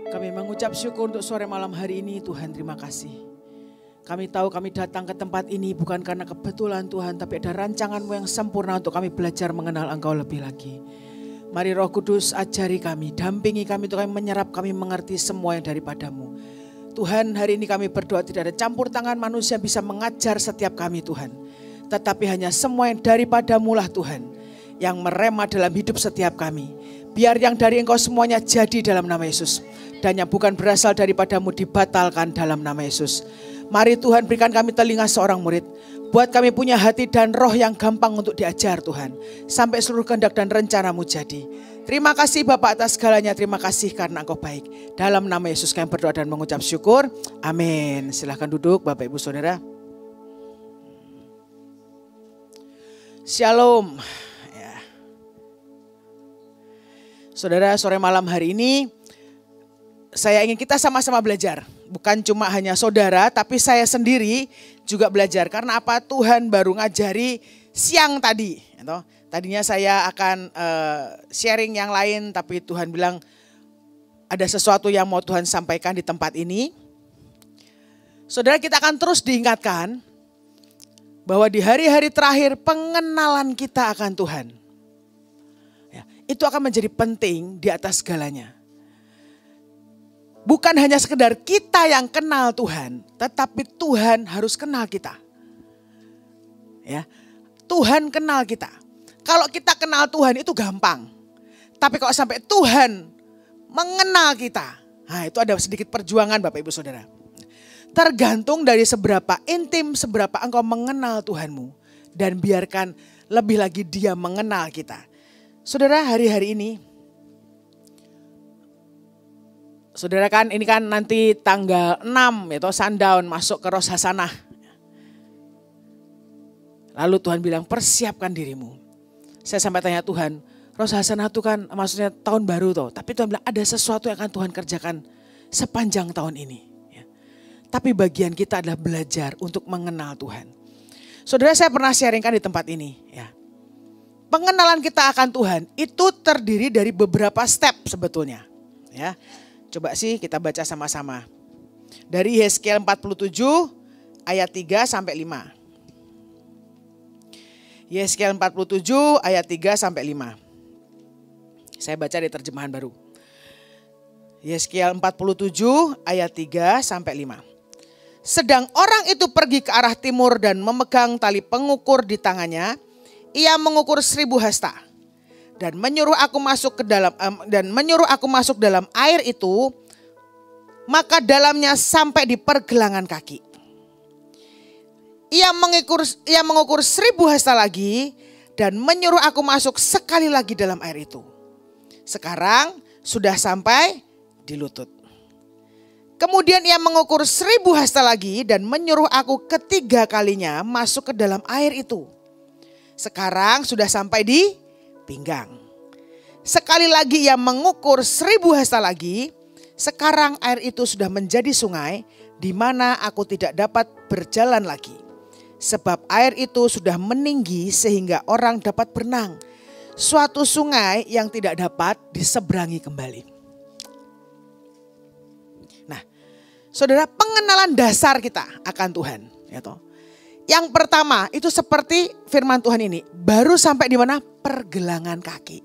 Kami mengucap syukur untuk sore malam hari ini, Tuhan, terima kasih. Kami tahu kami datang ke tempat ini bukan karena kebetulan Tuhan, tapi ada rancangan-Mu yang sempurna untuk kami belajar mengenal Engkau lebih lagi. Mari Roh Kudus ajari kami, dampingi kami untuk kami menyerap, kami mengerti semua yang daripada-Mu. Tuhan, hari ini kami berdoa tidak ada campur tangan manusia bisa mengajar setiap kami Tuhan. Tetapi hanya semua yang daripada-Mu lah Tuhan, yang merema dalam hidup setiap kami. Biar yang dari Engkau semuanya jadi dalam nama Yesus. Dan yang bukan berasal daripada-Mu dibatalkan dalam nama Yesus. Mari Tuhan berikan kami telinga seorang murid. Buat kami punya hati dan roh yang gampang untuk diajar Tuhan. Sampai seluruh kehendak dan rencana-Mu jadi. Terima kasih Bapak atas segalanya. Terima kasih karena Engkau baik. Dalam nama Yesus kami berdoa dan mengucap syukur. Amin. Silahkan duduk Bapak Ibu Saudara. Shalom. Ya. Saudara, sore malam hari ini saya ingin kita sama-sama belajar. Bukan cuma hanya saudara, tapi saya sendiri juga belajar. Karena apa? Tuhan baru ngajari siang tadi. Tadinya saya akan sharing yang lain, tapi Tuhan bilang ada sesuatu yang mau Tuhan sampaikan di tempat ini. Saudara, kita akan terus diingatkan bahwa di hari-hari terakhir pengenalan kita akan Tuhan. Ya, itu akan menjadi penting di atas segalanya. Bukan hanya sekedar kita yang kenal Tuhan, tetapi Tuhan harus kenal kita. Ya, Tuhan kenal kita. Kalau kita kenal Tuhan itu gampang. Tapi kalau sampai Tuhan mengenal kita, nah itu ada sedikit perjuangan Bapak Ibu Saudara. Tergantung dari seberapa intim, seberapa engkau mengenal Tuhanmu. Dan biarkan lebih lagi Dia mengenal kita. Saudara, hari-hari ini, saudara kan ini kan nanti tanggal 6 itu sundown masuk ke Rosh Hasanah. Lalu Tuhan bilang persiapkan dirimu. Saya sampai tanya Tuhan, Rosh Hasanah itu kan maksudnya tahun baru toh. Tapi Tuhan bilang ada sesuatu yang akan Tuhan kerjakan sepanjang tahun ini. Ya. Tapi bagian kita adalah belajar untuk mengenal Tuhan. Saudara, saya pernah sharingkan di tempat ini. Ya. Pengenalan kita akan Tuhan itu terdiri dari beberapa step sebetulnya. Ya. Coba sih kita baca sama-sama. Dari Yesaya 47 ayat 3 sampai 5. Yesaya 47 ayat 3 sampai 5. Saya baca di terjemahan baru. Yesaya 47 ayat 3 sampai 5. Sedang orang itu pergi ke arah timur dan memegang tali pengukur di tangannya. Ia mengukur 1000 hasta. Dan menyuruh aku masuk dalam air itu, maka dalamnya sampai di pergelangan kaki. Ia mengukur 1000 hasta lagi dan menyuruh aku masuk sekali lagi dalam air itu. Sekarang sudah sampai di lutut. Kemudian ia mengukur 1000 hasta lagi dan menyuruh aku ketiga kalinya masuk ke dalam air itu. Sekarang sudah sampai di pinggang. Sekali lagi ia mengukur 1000 hasta lagi. Sekarang air itu sudah menjadi sungai di mana aku tidak dapat berjalan lagi. Sebab air itu sudah meninggi sehingga orang dapat berenang. Suatu sungai yang tidak dapat diseberangi kembali. Nah, saudara, pengenalan dasar kita akan Tuhan. Ya toh. Yang pertama itu seperti firman Tuhan ini. Baru sampai di mana? Pergelangan kaki.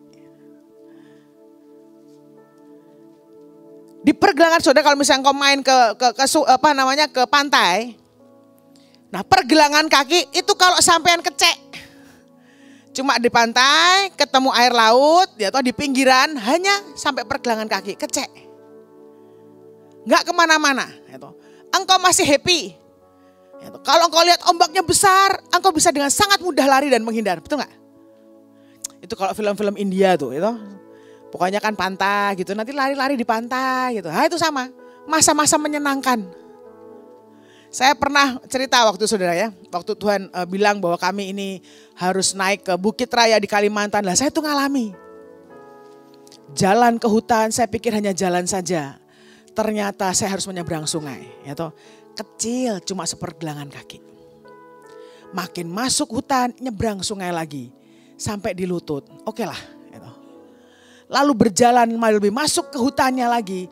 Di pergelangan saudara kalau misalnya kau main ke pantai. Nah, pergelangan kaki itu kalau sampean kecek. Cuma di pantai, ketemu air laut, ya toh di pinggiran hanya sampai pergelangan kaki, kecek. Enggak kemana-mana. Ya toh. Engkau masih happy. Kalau engkau lihat ombaknya besar, engkau bisa dengan sangat mudah lari dan menghindar, betul nggak? Itu kalau film-film India tuh, itu pokoknya kan pantai gitu, nanti lari-lari di pantai gitu. Nah itu sama, masa-masa menyenangkan. Saya pernah cerita waktu saudara ya, waktu Tuhan bilang bahwa kami ini harus naik ke Bukit Raya di Kalimantan. Lah saya tuh ngalami. Jalan ke hutan, saya pikir hanya jalan saja. Ternyata saya harus menyeberang sungai, ya toh. Kecil cuma sepergelangan kaki. Makin masuk hutan nyebrang sungai lagi. Sampai di lutut. Oke lah. Lalu berjalan lebih masuk ke hutannya lagi.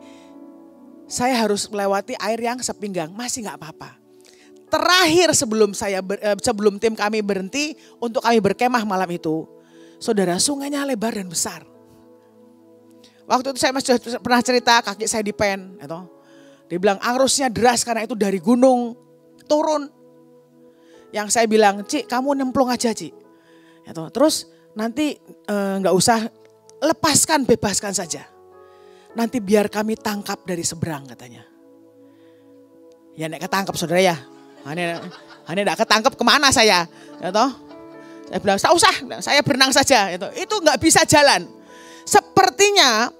saya harus melewati air yang sepinggang, masih nggak apa-apa. Terakhir sebelum tim kami berhenti untuk kami berkemah malam itu, saudara, sungainya lebar dan besar. Waktu itu saya masih pernah cerita kaki saya dipen, gitu. Dia bilang arusnya deras karena itu dari gunung turun. Yang saya bilang, Cik, kamu nyemplung aja, Cik. Gitu. Terus nanti nggak usah, bebaskan saja. Nanti biar kami tangkap dari seberang, katanya. Ya nek ketangkep saudara ya. Hanya tidak ketangkep kemana saya. Gitu. Saya bilang, tak usah, saya berenang saja. Gitu. Itu nggak bisa jalan. Sepertinya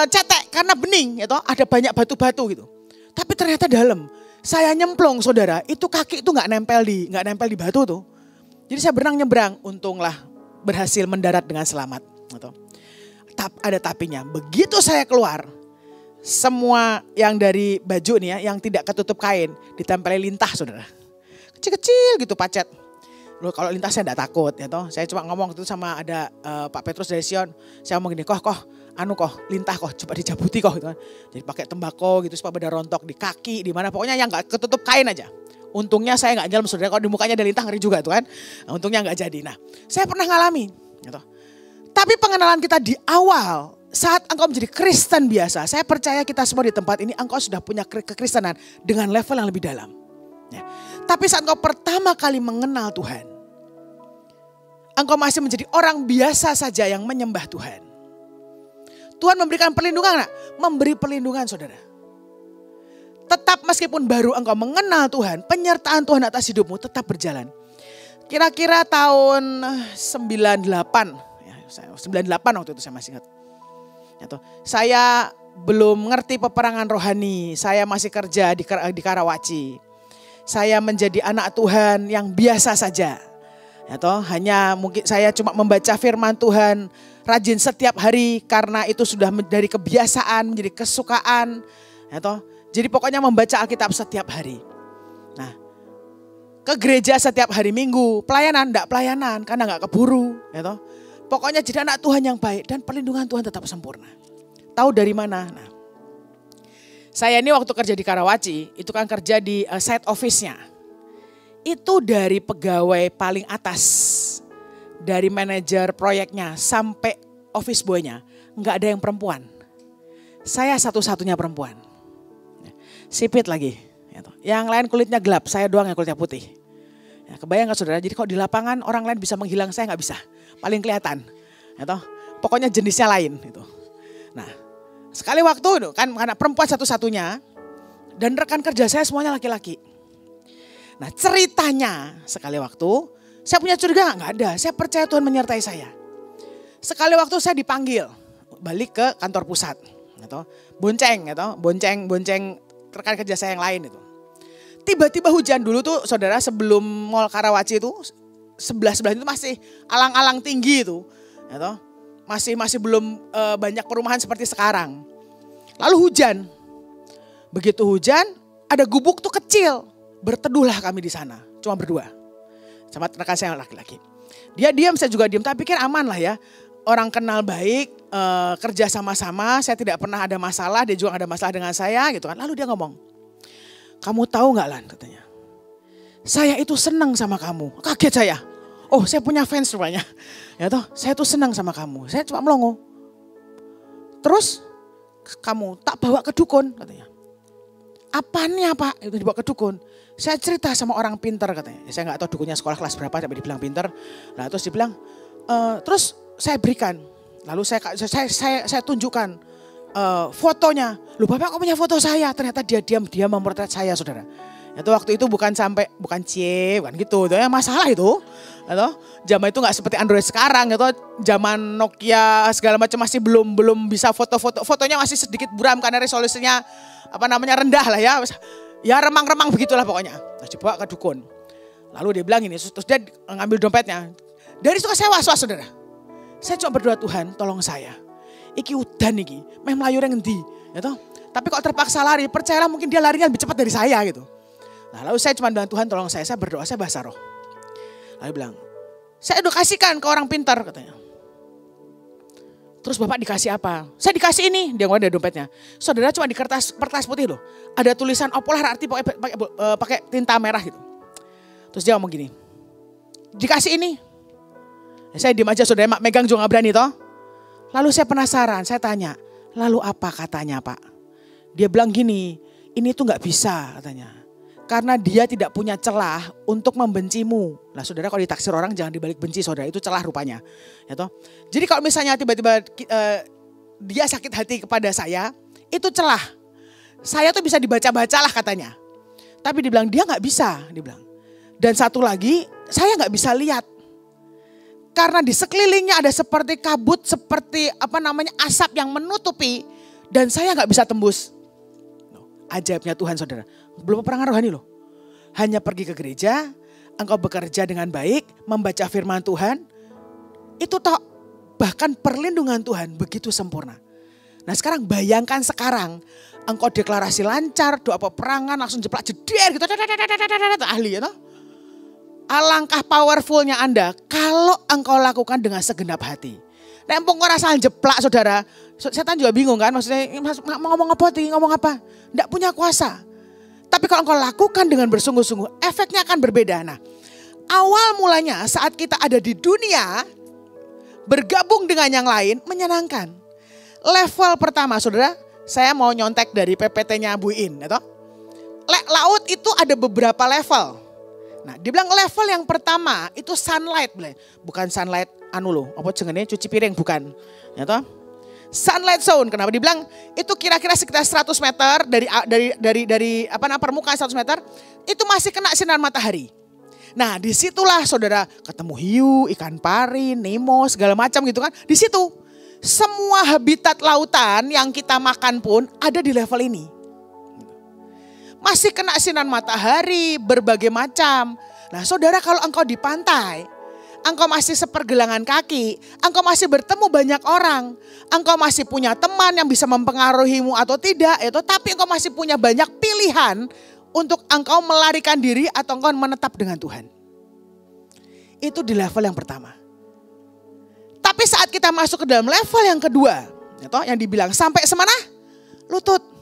cetek karena bening, gitu. Ada banyak batu-batu gitu. Tapi ternyata dalam. Saya nyemplung saudara, itu kaki itu nggak nempel di batu tuh. Jadi saya berenang nyebrang, untunglah berhasil mendarat dengan selamat. Gitu. Ada tapinya. Begitu saya keluar, semua yang dari baju nih ya, yang tidak ketutup kain, ditempelin lintah saudara. Kecil-kecil gitu pacet. Loh, kalau lintah saya enggak takut ya toh. Saya cuma ngomong itu sama ada Pak Petrus dari Sion. Saya ngomong gini, lintah coba dijabuti gitu kan. Jadi pakai tembakau gitu supaya pada rontok di kaki, di mana pokoknya yang enggak ketutup kain aja. Untungnya saya enggak nyelam saudara, kalau di mukanya ada lintah ngeri juga tuh kan. Nah, untungnya enggak jadi. Nah, saya pernah ngalamin gitu. Tapi pengenalan kita di awal, saat engkau menjadi Kristen biasa, saya percaya kita semua di tempat ini engkau sudah punya kekristenan dengan level yang lebih dalam. Ya. Tapi saat engkau pertama kali mengenal Tuhan, engkau masih menjadi orang biasa saja yang menyembah Tuhan. Tuhan memberikan perlindungan, memberi perlindungan saudara. Tetap meskipun baru engkau mengenal Tuhan, penyertaan Tuhan atas hidupmu tetap berjalan. Kira-kira tahun 98 waktu itu saya masih ingat. Saya belum mengerti peperangan rohani, saya masih kerja di Karawaci. Saya menjadi anak Tuhan yang biasa saja. Hanya mungkin saya cuma membaca firman Tuhan rajin setiap hari karena itu sudah dari kebiasaan menjadi kesukaan. Jadi pokoknya membaca Alkitab setiap hari. Nah, ke gereja setiap hari Minggu, pelayanan enggak pelayanan karena enggak keburu. Pokoknya jadi anak Tuhan yang baik dan perlindungan Tuhan tetap sempurna. Tahu dari mana? Nah, saya ini waktu kerja di Karawaci, itu kan kerja di site office-nya. Itu dari pegawai paling atas, dari manajer proyeknya sampai office boy-nya, enggak ada yang perempuan. Saya satu-satunya perempuan. Sipit lagi. Yang lain kulitnya gelap, saya doang yang kulitnya putih. Ya, kebayang gak saudara? Jadi kalau di lapangan orang lain bisa menghilang, saya gak bisa. Paling kelihatan. Pokoknya jenisnya lain. Nah, sekali waktu kan karena perempuan satu-satunya dan rekan kerja saya semuanya laki-laki. Nah, ceritanya sekali waktu saya punya curiga nggak ada. Saya percaya Tuhan menyertai saya. Sekali waktu saya dipanggil balik ke kantor pusat. Bonceng rekan kerja saya yang lain itu. Tiba-tiba hujan dulu tuh saudara, sebelum Mall Karawaci itu sebelah itu masih alang-alang tinggi itu. Masih belum banyak perumahan seperti sekarang. Lalu hujan. Begitu hujan, ada gubuk tuh kecil. Berteduhlah kami di sana, cuma berdua. Sama rekan saya yang laki-laki. Dia diam, saya juga diam, tapi pikir aman lah ya. Orang kenal baik, kerja sama-sama, saya tidak pernah ada masalah, dia juga ada masalah dengan saya gitu kan. Lalu dia ngomong, kamu tahu gak Lan, katanya. Saya itu senang sama kamu. Kaget saya. Oh, saya punya fans rupanya. Saya tuh senang sama kamu. Saya cuma melongo. Terus kamu tak bawa ke dukun, katanya. Apanya Pak? Itu dibawa ke dukun. Saya cerita sama orang pintar, katanya. Saya gak tahu dukunnya sekolah kelas berapa tapi dibilang pintar. Nah, terus dibilang, terus saya berikan. Lalu saya tunjukkan fotonya. Loh Bapak kok punya foto saya? Ternyata dia memotret saya saudara. Waktu itu bukan gitu. Itu ya masalah itu. Zaman itu gak seperti Android sekarang. Zaman Nokia segala macam masih belum bisa foto-foto. Fotonya masih sedikit buram karena resolusinya rendah lah ya. Ya remang-remang begitulah pokoknya. Terus dibawa ke dukun. Lalu dia bilang ini, terus dia ngambil dompetnya. Dari situ saya was-was saudara. Saya cuma berdoa, Tuhan tolong saya. Iki udan iki, meh melayu yang ngendi. Tapi kok terpaksa lari, percayalah mungkin dia larinya lebih cepat dari saya gitu. Nah, lalu saya cuma bilang, Tuhan tolong saya berdoa, saya bahasa roh. Lalu bilang, saya edukasikan ke orang pintar katanya. Terus Bapak dikasih apa? Saya dikasih ini, dia ngomong dari dompetnya. Saudara cuma di kertas putih loh. Ada tulisan Opolar arti pakai tinta merah gitu. Terus dia ngomong gini, dikasih ini. Saya diem aja, saudara megang juga gak berani toh. Lalu saya penasaran, saya tanya, lalu apa katanya Pak? Dia bilang gini, ini tuh gak bisa katanya. Karena dia tidak punya celah untuk membencimu. Nah saudara kalau ditaksir orang jangan dibalik benci saudara, itu celah rupanya. Ya toh? Jadi kalau misalnya tiba-tiba dia sakit hati kepada saya, itu celah. Saya tuh bisa dibaca-baca lah katanya. Tapi dibilang dia gak bisa, dibilang. Dan satu lagi, saya gak bisa lihat. Karena di sekelilingnya ada seperti kabut, seperti asap yang menutupi. Dan saya gak bisa tembus. Ajaibnya Tuhan saudara. Belum peperangan rohani loh. Hanya pergi ke gereja, engkau bekerja dengan baik, membaca firman Tuhan. Itu toh bahkan perlindungan Tuhan begitu sempurna. Nah sekarang bayangkan sekarang. Engkau deklarasi lancar, doa peperangan langsung jeplak jeder gitu. Ahli ya toh. Alangkah powerfulnya Anda kalau engkau lakukan dengan segenap hati. Nah empung kau rasa jeplak saudara. Setan juga bingung kan, maksudnya mau ngomong apa? Tidak punya kuasa. Tapi kalau engkau lakukan dengan bersungguh-sungguh, efeknya akan berbeda. Nah, awal mulanya saat kita ada di dunia, bergabung dengan yang lain menyenangkan. Level pertama, saudara, saya mau nyontek dari PPT-nya Bu In. Ya toh? Laut itu ada beberapa level. Nah, dibilang level yang pertama itu sunlight, bukan sunlight cuci piring, bukan. Ya toh? Sunlight zone, kenapa dibilang itu kira-kira sekitar 100 meter dari permukaan 100 meter itu masih kena sinar matahari. Nah disitulah saudara ketemu hiu, ikan pari, nemo segala macam gitu kan. Di situ semua habitat lautan yang kita makan pun ada di level ini. Masih kena sinar matahari berbagai macam. Nah saudara kalau engkau di pantai, engkau masih sepergelangan kaki, engkau masih bertemu banyak orang, engkau masih punya teman yang bisa mempengaruhimu atau tidak, tapi engkau masih punya banyak pilihan untuk engkau melarikan diri atau engkau menetap dengan Tuhan. Itu di level yang pertama. Tapi saat kita masuk ke dalam level yang kedua, yang dibilang sampai semana? Lutut.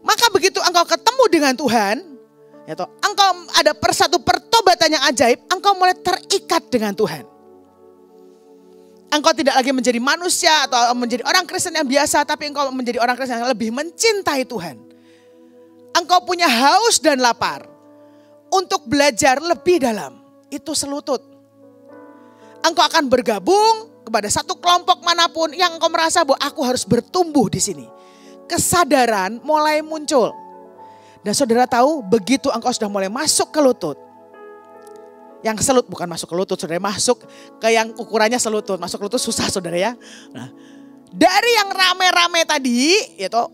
Maka begitu engkau ketemu dengan Tuhan, engkau ada satu pertobatan yang ajaib, engkau mulai terikat dengan Tuhan. Engkau tidak lagi menjadi manusia atau menjadi orang Kristen yang biasa, tapi engkau menjadi orang Kristen yang lebih mencintai Tuhan. Engkau punya haus dan lapar untuk belajar lebih dalam. Itu selutut. Engkau akan bergabung kepada satu kelompok manapun yang engkau merasa bahwa aku harus bertumbuh di sini. Kesadaran mulai muncul. Dan saudara tahu begitu engkau sudah mulai masuk ke lutut. Yang selutut, bukan masuk ke lutut, saudara masuk ke yang ukurannya selutut. Masuk ke lutut susah saudara ya. Nah, dari yang rame-rame tadi,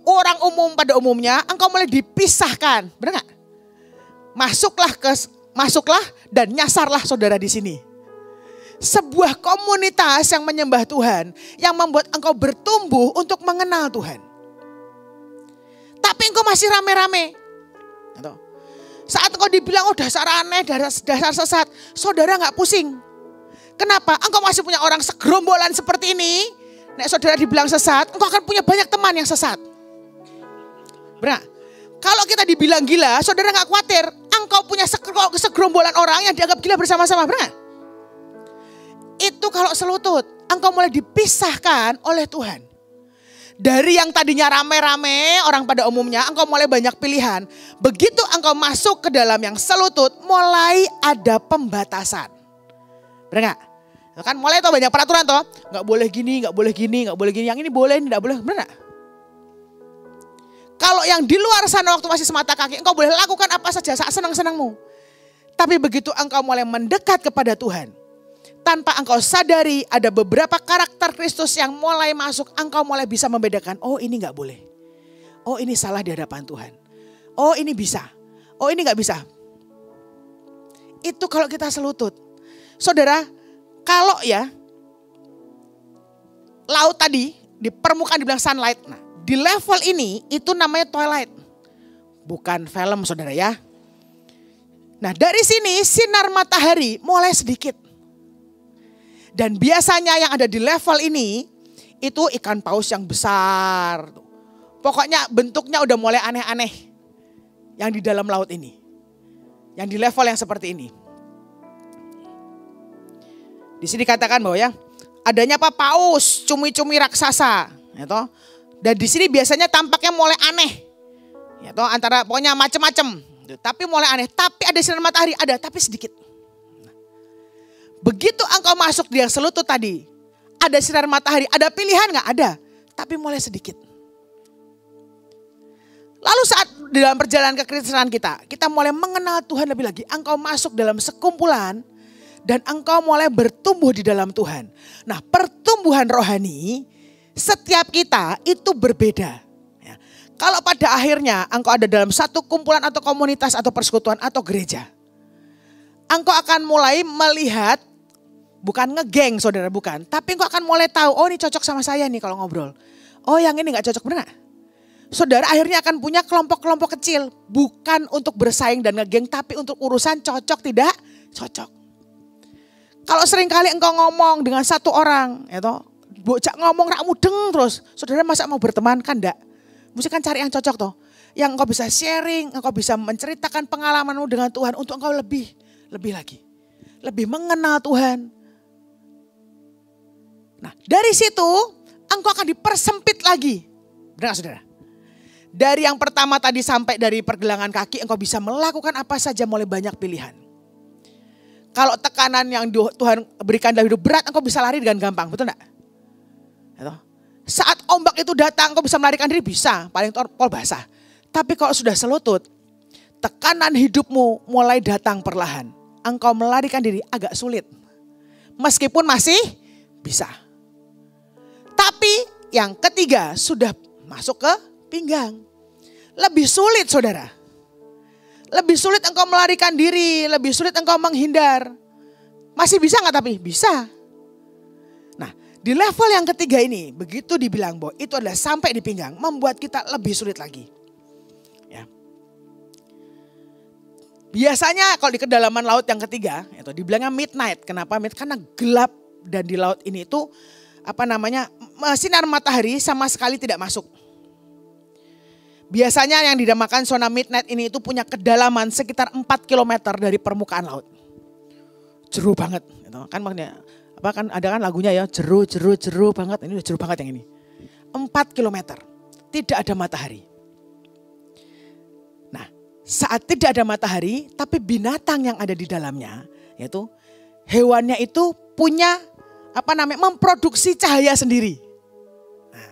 orang umum pada umumnya, engkau mulai dipisahkan. Benar gak? Masuklah dan nyasarlah saudara di sini. Sebuah komunitas yang menyembah Tuhan, yang membuat engkau bertumbuh untuk mengenal Tuhan. Tapi engkau masih rame-rame. Saat engkau dibilang dasar aneh, dasar sesat, saudara gak pusing. Kenapa? Engkau masih punya orang segerombolan seperti ini. Nek saudara dibilang sesat, engkau akan punya banyak teman yang sesat. Benar? Kalau kita dibilang gila, saudara gak khawatir. Engkau punya segerombolan orang yang dianggap gila bersama-sama. Benar? Itu kalau selutut, engkau mulai dipisahkan oleh Tuhan. Dari yang tadinya rame-rame orang pada umumnya, engkau mulai banyak pilihan. Begitu engkau masuk ke dalam yang selutut, mulai ada pembatasan. Benar gak? Kan mulai tuh banyak peraturan toh. Gak boleh gini, gak boleh gini, gak boleh gini. Yang ini boleh, ini gak boleh. Benar gak? Kalau yang di luar sana waktu masih semata kaki, engkau boleh lakukan apa saja saat senang-senangmu. Tapi begitu engkau mulai mendekat kepada Tuhan, tanpa engkau sadari ada beberapa karakter Kristus yang mulai masuk. Engkau mulai bisa membedakan, oh ini gak boleh. Oh ini salah di hadapan Tuhan. Oh ini bisa. Oh ini gak bisa. Itu kalau kita selutut. Saudara, kalau ya laut tadi di permukaan dibilang sunlight. Nah di level ini itu namanya twilight. Bukan film saudara ya. Nah dari sini sinar matahari mulai sedikit. Dan biasanya yang ada di level ini, itu ikan paus yang besar. Pokoknya bentuknya udah mulai aneh-aneh yang di dalam laut ini. Yang di level yang seperti ini. Di sini dikatakan bahwa ya, adanya apa? Paus, cumi-cumi raksasa. Ya toh. Dan di sini biasanya tampaknya mulai aneh. Ya toh, antara pokoknya macam-macam. Tapi mulai aneh. Tapi ada sinar matahari, ada, tapi sedikit. Begitu engkau masuk di yang selutut tadi, ada sinar matahari, ada pilihan nggak? Ada, tapi mulai sedikit. Lalu saat di dalam perjalanan kekristenan kita mulai mengenal Tuhan lebih lagi. Engkau masuk dalam sekumpulan dan engkau mulai bertumbuh di dalam Tuhan. Nah, pertumbuhan rohani setiap kita itu berbeda. Ya. Kalau pada akhirnya engkau ada dalam satu kumpulan atau komunitas atau persekutuan atau gereja, engkau akan mulai melihat. Bukan ngegeng saudara, bukan. Tapi engkau akan mulai tahu, oh ini cocok sama saya nih kalau ngobrol. Oh yang ini gak cocok, benar gak? Saudara akhirnya akan punya kelompok-kelompok kecil. Bukan untuk bersaing dan ngegeng, tapi untuk urusan cocok tidak cocok. Kalau seringkali engkau ngomong dengan satu orang, bocah ngomong rak mudeng terus. Saudara masa mau berteman? Kan enggak. Mesti kan cari yang cocok toh. Yang engkau bisa sharing, engkau bisa menceritakan pengalamanmu dengan Tuhan untuk engkau lebih lagi. Lebih mengenal Tuhan. Nah dari situ engkau akan dipersempit lagi. Benar gak saudara? Dari yang pertama tadi sampai dari pergelangan kaki engkau bisa melakukan apa saja mulai banyak pilihan. Kalau tekanan yang Tuhan berikan dalam hidup berat engkau bisa lari dengan gampang, betul gak? Saat ombak itu datang engkau bisa melarikan diri, bisa, paling pol basah. Tapi kalau sudah selutut, tekanan hidupmu mulai datang perlahan. Engkau melarikan diri agak sulit. Meskipun masih bisa. Tapi yang ketiga sudah masuk ke pinggang. Lebih sulit saudara. Lebih sulit engkau melarikan diri, lebih sulit engkau menghindar. Masih bisa gak tapi? Bisa. Nah di level yang ketiga ini, begitu dibilang bahwa itu adalah sampai di pinggang, membuat kita lebih sulit lagi. Ya. Biasanya kalau di kedalaman laut yang ketiga, itu dibilangnya midnight. Kenapa? Karena gelap dan di laut ini itu sinar matahari sama sekali tidak masuk. Biasanya yang dinamakan zona midnight ini itu punya kedalaman sekitar 4 km dari permukaan laut. Jeru banget, kan makanya kan ada kan lagunya ya, jeru banget. Ini udah jeru banget yang ini. 4 km, tidak ada matahari. Nah, saat tidak ada matahari, tapi binatang yang ada di dalamnya, yaitu hewannya itu punya memproduksi cahaya sendiri. Nah,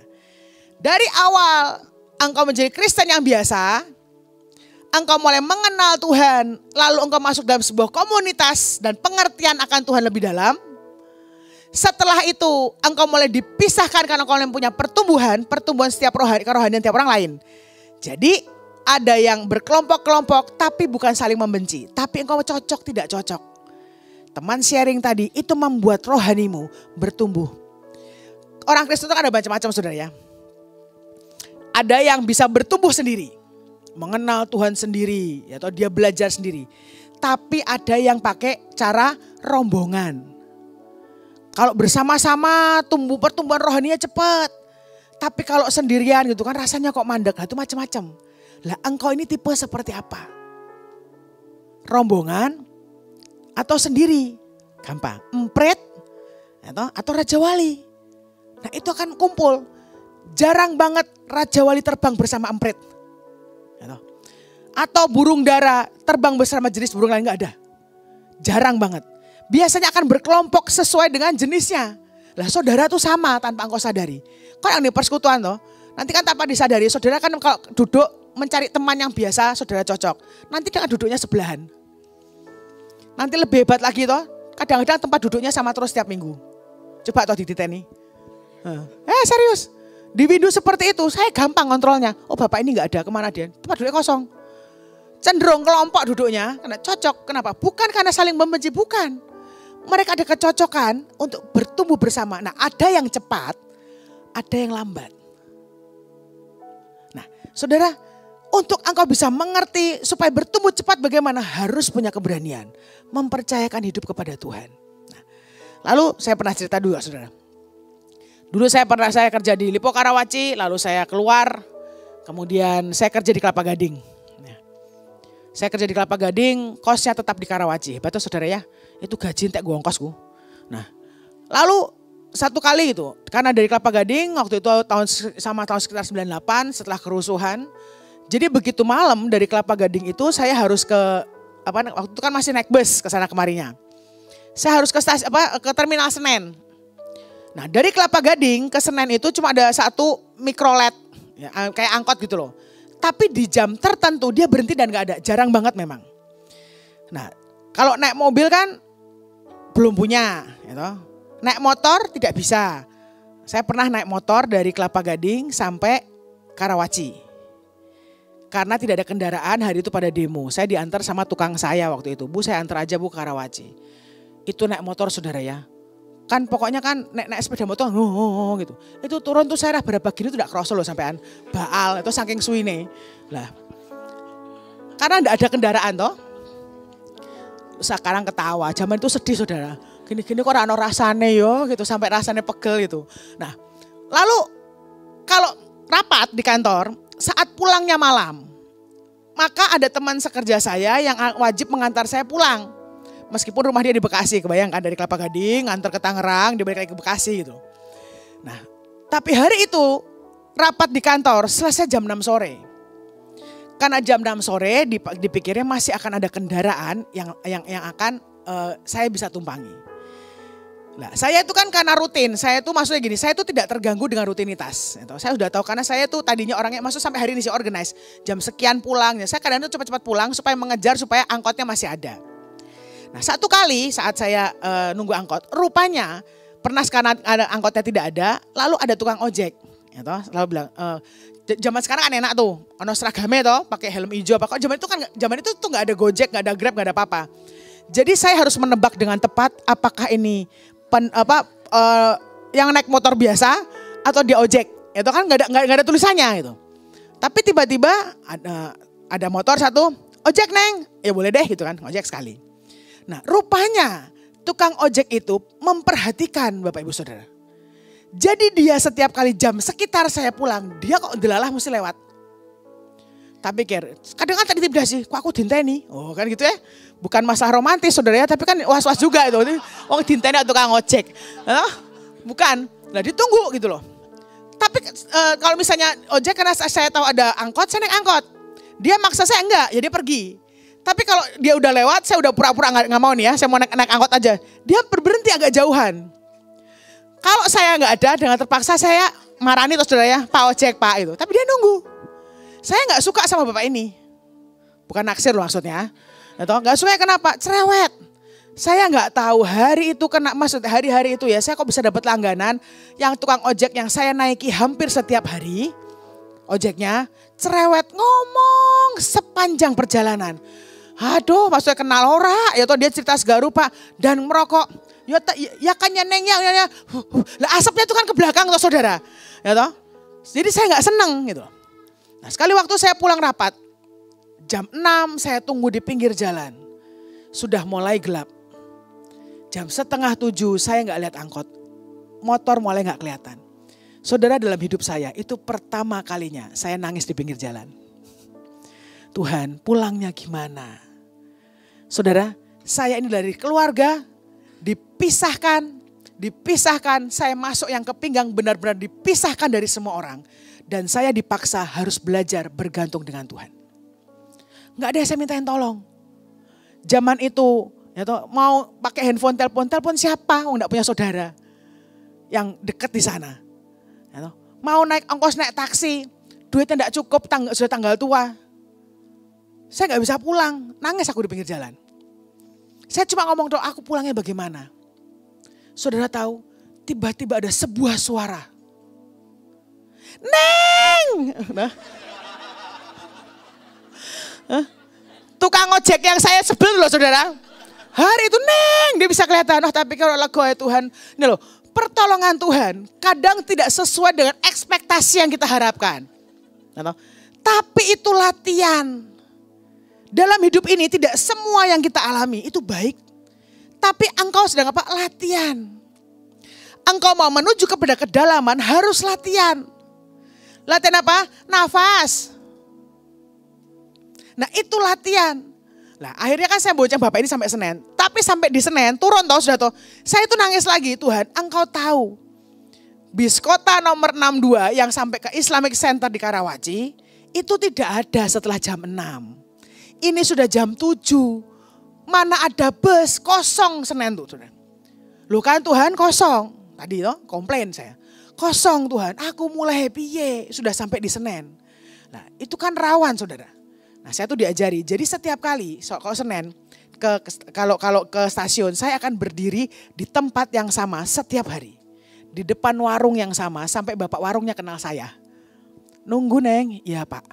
dari awal engkau menjadi Kristen yang biasa, engkau mulai mengenal Tuhan, lalu engkau masuk dalam sebuah komunitas dan pengertian akan Tuhan lebih dalam. Setelah itu engkau mulai dipisahkan karena engkau punya pertumbuhan setiap kerohanian tiap orang lain. Jadi ada yang berkelompok-kelompok tapi bukan saling membenci, tapi engkau cocok tidak cocok. Teman sharing tadi itu membuat rohanimu bertumbuh. Orang Kristen itu ada macam-macam saudara ya. Ada yang bisa bertumbuh sendiri. Mengenal Tuhan sendiri. Atau dia belajar sendiri. Tapi ada yang pakai cara rombongan. Kalau bersama-sama pertumbuhan rohaninya cepat. Tapi kalau sendirian gitu kan rasanya kok mandek. Nah, itu macam-macam. Lah engkau ini tipe seperti apa? Rombongan atau sendiri? Gampang. Empret atau Raja Wali. Nah itu akan kumpul. Jarang banget Raja Wali terbang bersama empret. Atau burung dara terbang bersama jenis burung lain, gak ada. Jarang banget. Biasanya akan berkelompok sesuai dengan jenisnya. Lah saudara tuh sama tanpa engkau sadari. Kok yang di persekutuan toh, nanti kan tanpa disadari saudara kan kalau duduk mencari teman yang biasa saudara cocok. Nanti dengan duduknya sebelahan. Nanti lebih hebat lagi toh, kadang-kadang tempat duduknya sama terus setiap minggu. Coba toh dititeni. Serius. Di window seperti itu saya gampang kontrolnya. Oh bapak ini gak ada, kemana dia? Tempat duduknya kosong. Cenderung kelompok duduknya, karena cocok. Kenapa? Bukan karena saling membenci, bukan. Mereka ada kecocokan untuk bertumbuh bersama. Nah ada yang cepat, ada yang lambat. Nah saudara, untuk engkau bisa mengerti supaya bertumbuh cepat bagaimana, harus punya keberanian. Mempercayakan hidup kepada Tuhan. Nah, lalu saya pernah cerita dulu saudara. Dulu saya kerja di Lipo Karawaci, lalu saya keluar, kemudian saya kerja di Kelapa Gading. Saya kerja di Kelapa Gading, kosnya tetap di Karawaci. Betul saudara ya, itu gaji entek gue ongkosku. Nah, lalu satu kali itu, karena dari Kelapa Gading waktu itu tahun sekitar 98 setelah kerusuhan. Jadi begitu malam dari Kelapa Gading itu saya harus ke, waktu itu kan masih naik bus ke sana kemarinya. Saya harus ke ke Terminal Senen. Nah dari Kelapa Gading ke Senen itu cuma ada satu mikrolet, ya, kayak angkot gitu loh. Tapi di jam tertentu dia berhenti dan gak ada, jarang banget memang. Nah kalau naik mobil kan belum punya, gitu. Naik motor tidak bisa. Saya pernah naik motor dari Kelapa Gading sampai Karawaci. Karena tidak ada kendaraan hari itu pada demo. Saya diantar sama tukang saya waktu itu. Bu saya antar aja bu ke Karawaci. Itu naik motor saudara ya. Kan pokoknya kan naik sepeda motor gitu. Itu turun tuh saya berapa gini tuh tidak kerasa loh sampean. Baal itu saking suwine. Lah. Karena tidak ada kendaraan toh. Sekarang ketawa, zaman itu sedih saudara. Gini-gini kok ora ono rasane yo gitu sampai rasane pegel gitu. Nah, lalu kalau rapat di kantor saat pulangnya malam, maka ada teman sekerja saya yang wajib mengantar saya pulang. Meskipun rumah dia di Bekasi, kebayangkan dari Kelapa Gading, ngantar ke Tangerang, dia balik lagi ke Bekasi gitu. Nah, tapi hari itu rapat di kantor selesai jam 6 sore. Karena jam 6 sore dipikirnya masih akan ada kendaraan yang akan saya bisa tumpangi. Nah, saya itu kan karena rutin, saya itu maksudnya gini, saya itu tidak terganggu dengan rutinitas. Saya sudah tahu karena saya itu tadinya orangnya masuk sampai hari ini sih organize. Jam sekian pulangnya, saya kadang-kadang cepat-cepat pulang supaya mengejar supaya angkotnya masih ada. Nah satu kali saat saya nunggu angkot, rupanya pernah karena ada angkotnya tidak ada, lalu ada tukang ojek. Ya toh, lalu bilang, zaman sekarang kan enak tuh, ono seragame toh, pakai helm hijau. Kok zaman itu tuh nggak ada Gojek, nggak ada Grab, nggak ada apa-apa. Jadi saya harus menebak dengan tepat apakah ini yang naik motor biasa atau dia ojek. Itu kan nggak ada tulisannya gitu. Tapi tiba-tiba ada motor satu, ojek neng, ya boleh deh gitu kan, ojek sekali. Nah rupanya tukang ojek itu memperhatikan Bapak Ibu Saudara. Jadi dia setiap kali jam sekitar saya pulang, dia kok delalah mesti lewat. Tapi kadang kan tadi tidak sih, kok aku dinteni. Oh kan gitu ya, bukan masalah romantis saudara ya, tapi kan was-was juga itu. Oh dinteni tukang ojek. Bukan, nah ditunggu gitu loh. Tapi kalau misalnya ojek karena saya tahu ada angkot, saya naik angkot. Dia maksa saya enggak, ya dia pergi. Tapi kalau dia udah lewat, saya udah pura-pura nggak mau nih ya, saya mau naik angkot aja. Dia berhenti agak jauhan. Kalau saya nggak ada, dengan terpaksa saya marani terus saudara ya, Pak ojek Pak itu. Tapi dia nunggu. Saya nggak suka sama bapak ini. Bukan naksir loh maksudnya. Nggak suka kenapa? Cerewet. Saya nggak tahu hari itu hari-hari itu ya, saya kok bisa dapat langganan yang tukang ojek yang saya naiki hampir setiap hari. Ojeknya cerewet ngomong sepanjang perjalanan. Aduh, maksudnya kenal ora, ya toh dia cerita segala rupa dan merokok. Ya kan ya neng ya. Lah asapnya itu kan ke belakang toh saudara. Ya toh. Jadi saya nggak seneng gitu. Nah, sekali waktu saya pulang rapat, jam 6 saya tunggu di pinggir jalan. Sudah mulai gelap. Jam 6:30 saya nggak lihat angkot. Motor mulai nggak kelihatan. Saudara dalam hidup saya itu pertama kalinya saya nangis di pinggir jalan. Tuhan pulangnya gimana? Saudara, saya ini dari keluarga dipisahkan, saya masuk yang ke pinggang benar-benar dipisahkan dari semua orang. Dan saya dipaksa harus belajar bergantung dengan Tuhan. Nggak ada yang saya mintain tolong. Zaman itu ya toh, mau pakai handphone telepon siapa? Nggak punya saudara yang dekat di sana. Ya toh, mau naik ongkos naik taksi, duitnya nggak cukup, sudah tanggal tua. Saya nggak bisa pulang, nangis aku di pinggir jalan. Saya cuma ngomong doa, aku pulangnya bagaimana? Saudara tahu, tiba-tiba ada sebuah suara. Neng! Nah. Tukang ojek yang saya sebel loh saudara. Hari itu Neng, dia bisa kelihatan. Oh tapi kalau lagu ya Tuhan, ini loh, pertolongan Tuhan kadang tidak sesuai dengan ekspektasi yang kita harapkan. Tapi itu latihan. Dalam hidup ini tidak semua yang kita alami itu baik. Tapi engkau sedang apa? Latihan. engkau mau menuju kepada kedalaman harus latihan. Latihan apa? Nafas. Nah itu latihan. Nah akhirnya kan saya bonceng Bapak ini sampai Senen. Tapi sampai di Senen turun toh sudah toh. Saya itu nangis lagi, Tuhan engkau tahu. Bis kota nomor 62 yang sampai ke Islamic Center di Karawaci. Itu tidak ada setelah jam 6. Ini sudah jam 7. Mana ada bus kosong Senen tuh. Loh kan Tuhan kosong. Tadi toh komplain saya. Kosong Tuhan, aku mulai piye sudah sampai di Senen. Nah itu kan rawan saudara. Nah saya tuh diajari, jadi setiap kali kalau Senen, kalau ke stasiun saya akan berdiri di tempat yang sama setiap hari. Di depan warung yang sama sampai bapak warungnya kenal saya. Nunggu Neng, iya Pak.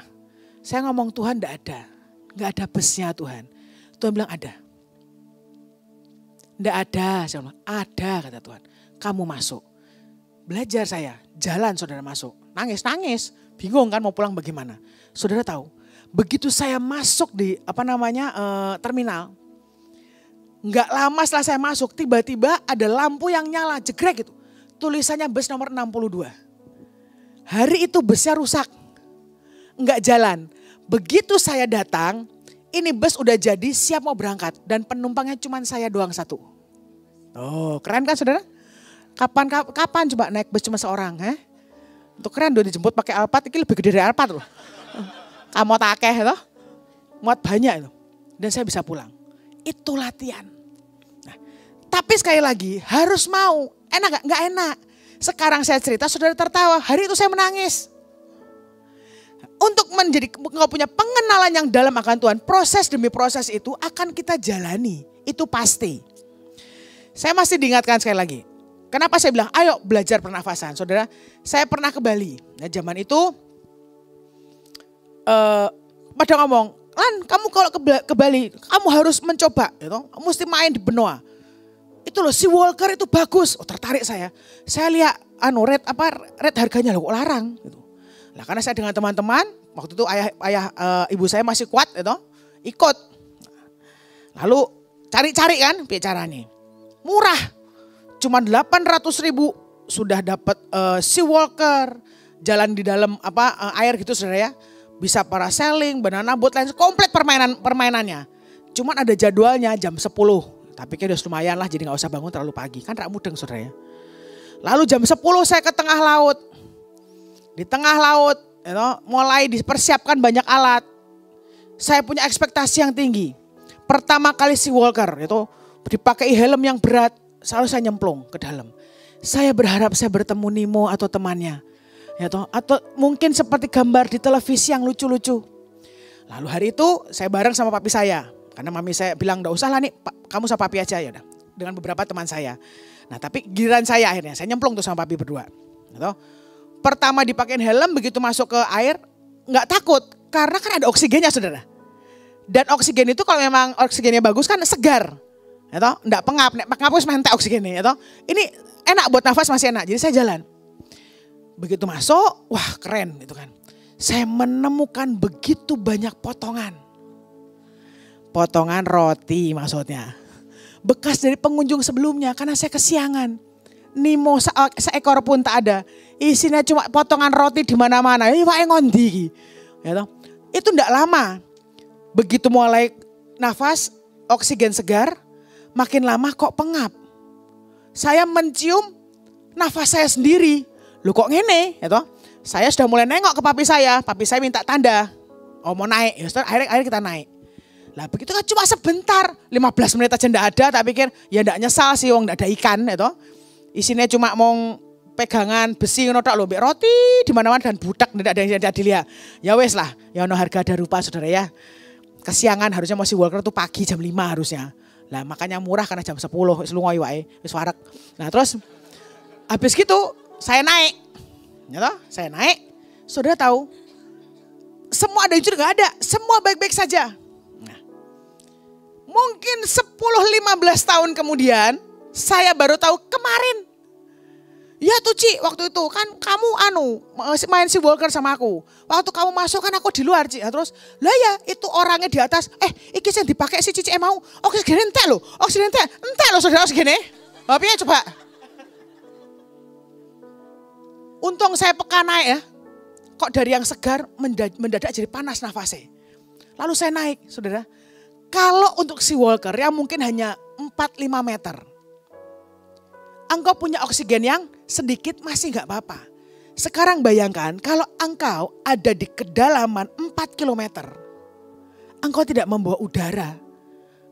Saya ngomong Tuhan gak ada busnya Tuhan. Tuhan bilang ada. Nggak ada, saya bilang ada kata Tuhan. Kamu masuk. Belajar saya, jalan saudara masuk. Nangis, bingung kan mau pulang bagaimana. Saudara tahu, begitu saya masuk di terminal. Nggak lama setelah saya masuk, tiba-tiba ada lampu yang nyala, jegrek gitu. Tulisannya bus nomor 62. Hari itu busnya rusak, nggak jalan. Begitu saya datang, ini bus udah jadi siap mau berangkat. Dan penumpangnya cuma saya doang satu. Oh keren kan saudara? Kapan coba naik bus cuma seorang? Untuk keren udah dijemput pakai Alphard, ini lebih gede dari Alphard loh. Kamu tak akeh loh, muat banyak itu. Dan saya bisa pulang. Itu latihan. Nah, tapi sekali lagi harus mau. Enak gak? Gak enak. Sekarang saya cerita saudara tertawa, hari itu saya menangis. Untuk engkau punya pengenalan yang dalam akan Tuhan, proses demi proses itu akan kita jalani. Itu pasti. Saya masih diingatkan sekali lagi. Kenapa saya bilang ayo belajar pernafasan. Saudara, saya pernah ke Bali. Nah zaman itu pada ngomong, Lan kamu kalau ke Bali kamu harus mencoba. Gitu. Mesti main di benua. Itu loh Sea Walker itu bagus. Oh tertarik saya. Saya lihat rate harganya loh kok larang. Gitu. Nah karena saya dengan teman-teman. Waktu itu ibu saya masih kuat. Gitu, ikut. Lalu cari-cari kan caranya. Murah. Cuma 800.000 sudah dapat Sea Walker, jalan di dalam air gitu saudara ya. Bisa parasailing, banana boat, lain komplit permainannya. Cuman ada jadwalnya jam 10. Tapi kayak udah lumayan lah jadi gak usah bangun terlalu pagi. Kan rak mudeng saudara ya. Lalu jam 10 saya ke tengah laut. Di tengah laut mulai dipersiapkan banyak alat. Saya punya ekspektasi yang tinggi. Pertama kali Sea Walker itu dipakai helm yang berat. Selalu saya nyemplung ke dalam. Saya berharap saya bertemu Nemo atau temannya. Atau mungkin seperti gambar di televisi yang lucu-lucu. Lalu hari itu saya bareng sama papi saya. Karena mami saya bilang enggak usah lah nih kamu sama papi aja ya udah. Dengan beberapa teman saya. Nah tapi giliran saya akhirnya. Saya nyemplung tuh sama papi berdua. Pertama dipakein helm begitu masuk ke air. Enggak takut. Karena kan ada oksigennya saudara. Dan oksigen itu kalau memang oksigennya bagus kan segar. Enggak pengap, wis mentek oksigennya. Ini enak buat nafas masih enak, jadi saya jalan. Begitu masuk, wah keren itu kan. Saya menemukan begitu banyak potongan. Potongan roti maksudnya. Bekas dari pengunjung sebelumnya karena saya kesiangan. Nemo seekor pun tak ada. Isinya cuma potongan roti di mana-mana. Ini wae ngondi. Itu enggak lama. Begitu mulai nafas, oksigen segar. Makin lama kok pengap. Saya mencium nafas saya sendiri. Loh kok ngene? Saya sudah mulai nengok ke papi saya. Papi saya minta tanda. Oh mau naik. Akhirnya kita naik. Lah begitu kan cuma sebentar. 15 menit aja enggak ada. Tak pikir ya enggak nyesal sih. Enggak ada ikan. Isinya cuma mau pegangan besi. Mbek roti di mana-mana dan budak. Enggak ada yang dilihat. Ya wes lah. Ya no harga ada rupa saudara ya. Kesiangan harusnya masih Walker tuh pagi jam 5 harusnya. Lah makanya murah karena jam 10 wis lungoy wae, wis wareg. Nah terus habis gitu saya naik. Saya naik. Saudara tahu semua ada hancur enggak ada, semua baik-baik saja. Nah, mungkin 10-15 tahun kemudian saya baru tahu kemarin. Ya tuh Ci, waktu itu kan kamu main Sea Walker sama aku. Waktu kamu masuk kan aku di luar Ci. Terus lah ya itu orangnya di atas. Iki yang dipakai si Cici mau. Oksigen entek loh. Oksigen entek loh saudara oksigen. Piye coba? Untung saya peka naik ya. Kok dari yang segar mendadak jadi panas nafasnya. Lalu saya naik, saudara. Kalau untuk Sea Walker yang mungkin hanya 4-5 meter. Engkau punya oksigen yang sedikit masih gak apa-apa. Sekarang bayangkan kalau engkau ada di kedalaman 4 kilometer. Engkau tidak membawa udara.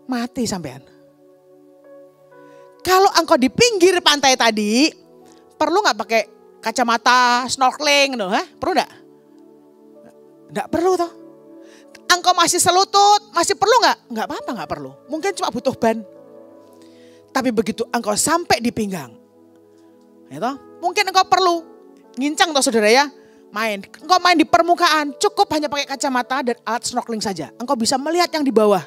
Mati sampean. Kalau engkau di pinggir pantai tadi, perlu gak pakai kacamata, snorkeling? Perlu gak? Gak perlu toh. Engkau masih selutut, masih perlu gak? Gak apa-apa, gak perlu. Mungkin cuma butuh ban. Tapi begitu engkau sampai di pinggang, ya toh, mungkin engkau perlu ngincang toh saudara ya, main. Engkau main di permukaan, cukup hanya pakai kacamata dan alat snorkeling saja. Engkau bisa melihat yang di bawah.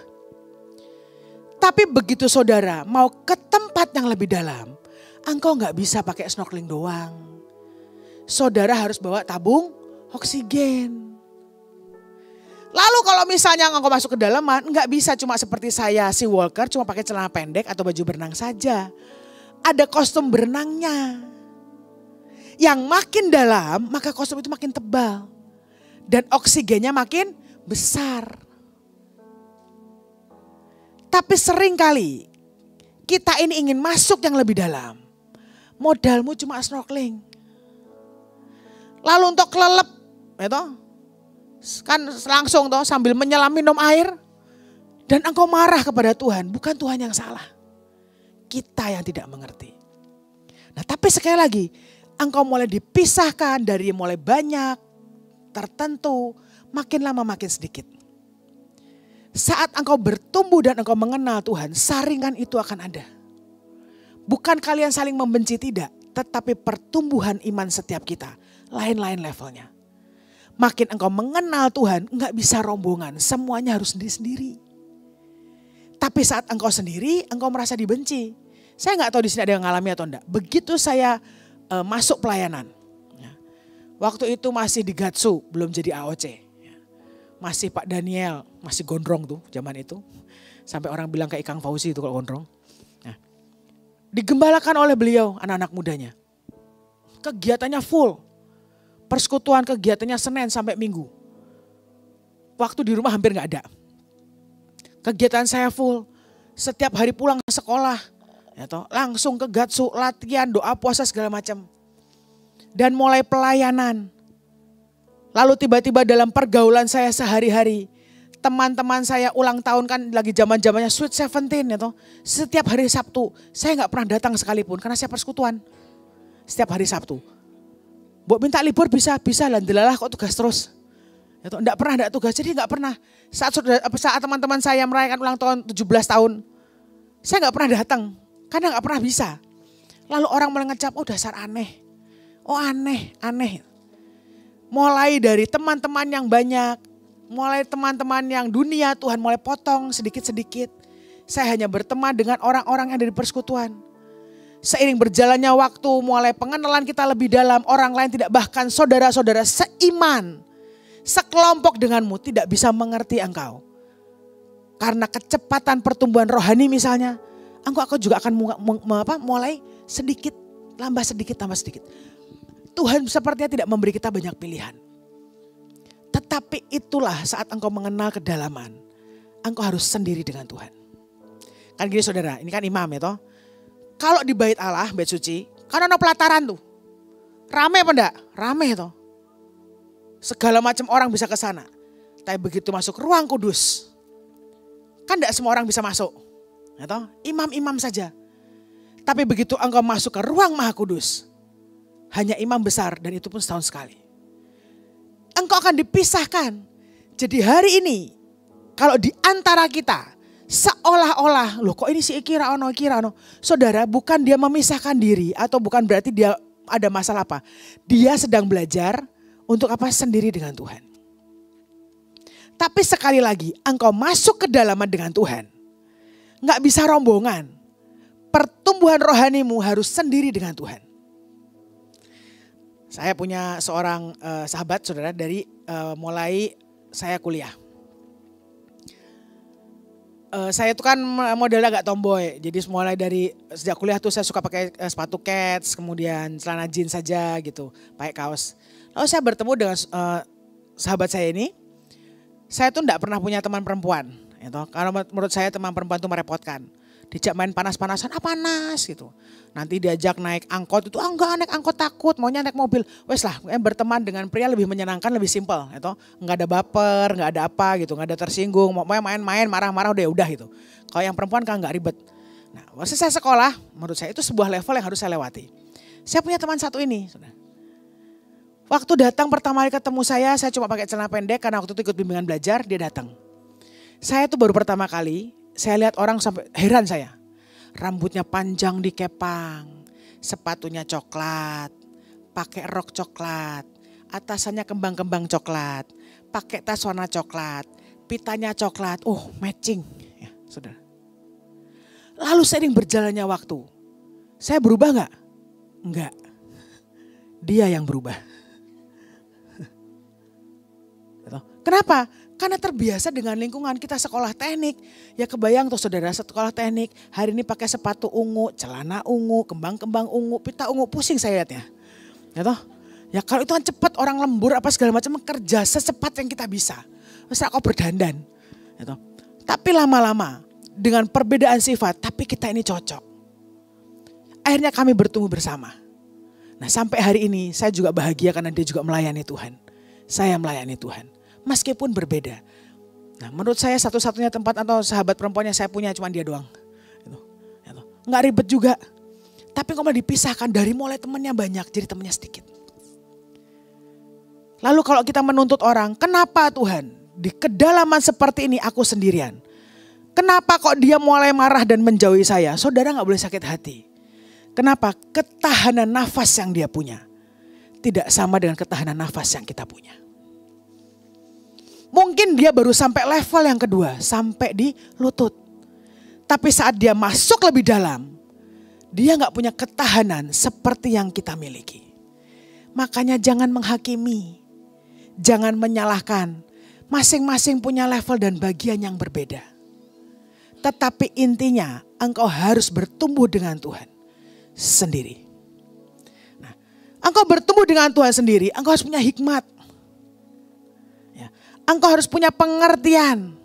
Tapi begitu saudara mau ke tempat yang lebih dalam, engkau gak bisa pakai snorkeling doang. Saudara harus bawa tabung oksigen. Lalu kalau misalnya engkau masuk ke dalaman, nggak bisa cuma seperti saya, Sea Walker, cuma pakai celana pendek atau baju berenang saja. Ada kostum berenangnya. Yang makin dalam, maka kostum itu makin tebal. Dan oksigennya makin besar. Tapi sering kali, kita ini ingin masuk yang lebih dalam. Modalmu cuma snorkeling. Lalu untuk kelelep, ya toh, kan langsung toh sambil menyelam minum air. Dan engkau marah kepada Tuhan. Bukan Tuhan yang salah. Kita yang tidak mengerti. Nah tapi sekali lagi. Engkau mulai dipisahkan dari mulai banyak. Tertentu. Makin lama makin sedikit. Saat engkau bertumbuh dan engkau mengenal Tuhan. Saringan itu akan ada. Bukan kalian saling membenci, tidak. Tetapi pertumbuhan iman setiap kita. Lain-lain levelnya. Makin engkau mengenal Tuhan, enggak bisa rombongan. Semuanya harus sendiri-sendiri. Tapi saat engkau sendiri, engkau merasa dibenci. Saya enggak tahu di sini ada yang ngalami atau enggak. Begitu saya masuk pelayanan. Waktu itu masih di Gatsu, belum jadi AOC. Masih Pak Daniel, masih gondrong tuh zaman itu. Sampai orang bilang kayak Ikang Fauzi itu kalau gondrong. Nah, digembalakan oleh beliau, anak-anak mudanya. Kegiatannya full. Persekutuan kegiatannya Senin sampai Minggu. Waktu di rumah hampir gak ada. Kegiatan saya full. Setiap hari pulang ke sekolah. Ya toh, langsung ke Gatsu, latihan, doa, puasa segala macam. Dan mulai pelayanan. Lalu tiba-tiba dalam pergaulan saya sehari-hari. Teman-teman saya ulang tahun kan lagi zaman-zamannya Sweet 17 ya toh. Setiap hari Sabtu. Saya gak pernah datang sekalipun karena saya persekutuan. Setiap hari Sabtu. Buat minta libur bisa lah, delalah kok tugas terus. Ya, enggak pernah tugas, jadi enggak pernah. Saat teman-teman saya merayakan ulang tahun 17 tahun, saya enggak pernah datang, karena enggak pernah bisa. Lalu orang mulai ngecap, oh dasar aneh. Oh aneh. Mulai dari teman-teman yang banyak, mulai teman-teman yang dunia Tuhan mulai potong sedikit-sedikit. Saya hanya berteman dengan orang-orang yang ada di persekutuan. Seiring berjalannya waktu, mulai pengenalan kita lebih dalam, orang lain tidak, bahkan saudara-saudara seiman, sekelompok denganmu tidak bisa mengerti engkau. Karena kecepatan pertumbuhan rohani misalnya, engkau juga akan mulai sedikit, tambah sedikit. Tuhan sepertinya tidak memberi kita banyak pilihan. Tetapi itulah saat engkau mengenal kedalaman, engkau harus sendiri dengan Tuhan. Kan gini saudara, ini kan imam ya toh. Kalau di bait Allah, bait suci, kan ada pelataran tuh. Rame apa enggak? Rame toh. Segala macam orang bisa ke sana. Tapi begitu masuk ruang kudus, kan enggak semua orang bisa masuk. Ya toh? Imam-imam saja. Tapi begitu engkau masuk ke ruang maha kudus, hanya imam besar dan itu pun setahun sekali. Engkau akan dipisahkan. Jadi hari ini, kalau di antara kita, seolah-olah, loh kok ini si kira ono. Saudara, bukan dia memisahkan diri atau bukan berarti dia ada masalah apa. Dia sedang belajar untuk apa? Sendiri dengan Tuhan. Tapi sekali lagi, engkau masuk ke dalaman dengan Tuhan. Nggak bisa rombongan. Pertumbuhan rohanimu harus sendiri dengan Tuhan. Saya punya seorang sahabat, saudara, dari mulai saya kuliah. Saya itu kan modelnya agak tomboy. Jadi mulai dari sejak kuliah tuh saya suka pakai sepatu kets, kemudian celana jeans saja gitu, pakai kaos. Lalu saya bertemu dengan sahabat saya ini. Saya tuh enggak pernah punya teman perempuan, gitu. Karena menurut saya teman perempuan itu merepotkan. Dijak main panas-panasan, panas gitu. Nanti diajak naik angkot itu, enggak naik angkot takut, maunya naik mobil. Wes lah, berteman dengan pria lebih menyenangkan, lebih simpel, gitu. Enggak ada baper, enggak ada apa gitu, enggak ada tersinggung, mau main-main, marah-marah udah gitu. Kalau yang perempuan kan enggak ribet. Nah, waktu saya sekolah, menurut saya itu sebuah level yang harus saya lewati. Saya punya teman satu ini, sudah. Waktu datang pertama kali ketemu saya cuma pakai celana pendek karena waktu itu ikut bimbingan belajar, dia datang. Saya tuh baru pertama kali, saya lihat orang sampai heran saya. Rambutnya panjang dikepang, sepatunya coklat, pakai rok coklat, atasannya kembang-kembang coklat, pakai tas warna coklat, pitanya coklat, matching. Ya, saudara. Lalu seiring berjalannya waktu, saya berubah nggak? Enggak, dia yang berubah. Kenapa? Karena terbiasa dengan lingkungan kita sekolah teknik. Ya kebayang tuh saudara sekolah teknik. Hari ini pakai sepatu ungu, celana ungu, kembang-kembang ungu, pita ungu. Pusing saya lihatnya. Ya toh? Ya kalau itu kan cepat orang lembur apa segala macam kerja secepat yang kita bisa. Masa kau berdandan. Ya toh? Tapi lama-lama dengan perbedaan sifat tapi kita ini cocok. Akhirnya kami bertumbuh bersama. Nah sampai hari ini saya juga bahagia karena dia juga melayani Tuhan. Saya melayani Tuhan. Meskipun berbeda. Nah menurut saya satu-satunya tempat atau sahabat perempuan yang saya punya cuma dia doang. Nggak ribet juga. Tapi kalau dipisahkan dari mulai temannya banyak jadi temannya sedikit. Lalu kalau kita menuntut orang, kenapa Tuhan di kedalaman seperti ini aku sendirian? Kenapa kok dia mulai marah dan menjauhi saya? Saudara nggak boleh sakit hati. Kenapa? Ketahanan nafas yang dia punya tidak sama dengan ketahanan nafas yang kita punya. Mungkin dia baru sampai level yang kedua, sampai di lutut. Tapi saat dia masuk lebih dalam, dia gak punya ketahanan seperti yang kita miliki. Makanya jangan menghakimi, jangan menyalahkan. Masing-masing punya level dan bagian yang berbeda. Tetapi intinya engkau harus bertumbuh dengan Tuhan sendiri. Nah, engkau bertumbuh dengan Tuhan sendiri, engkau harus punya hikmat. Engkau harus punya pengertian.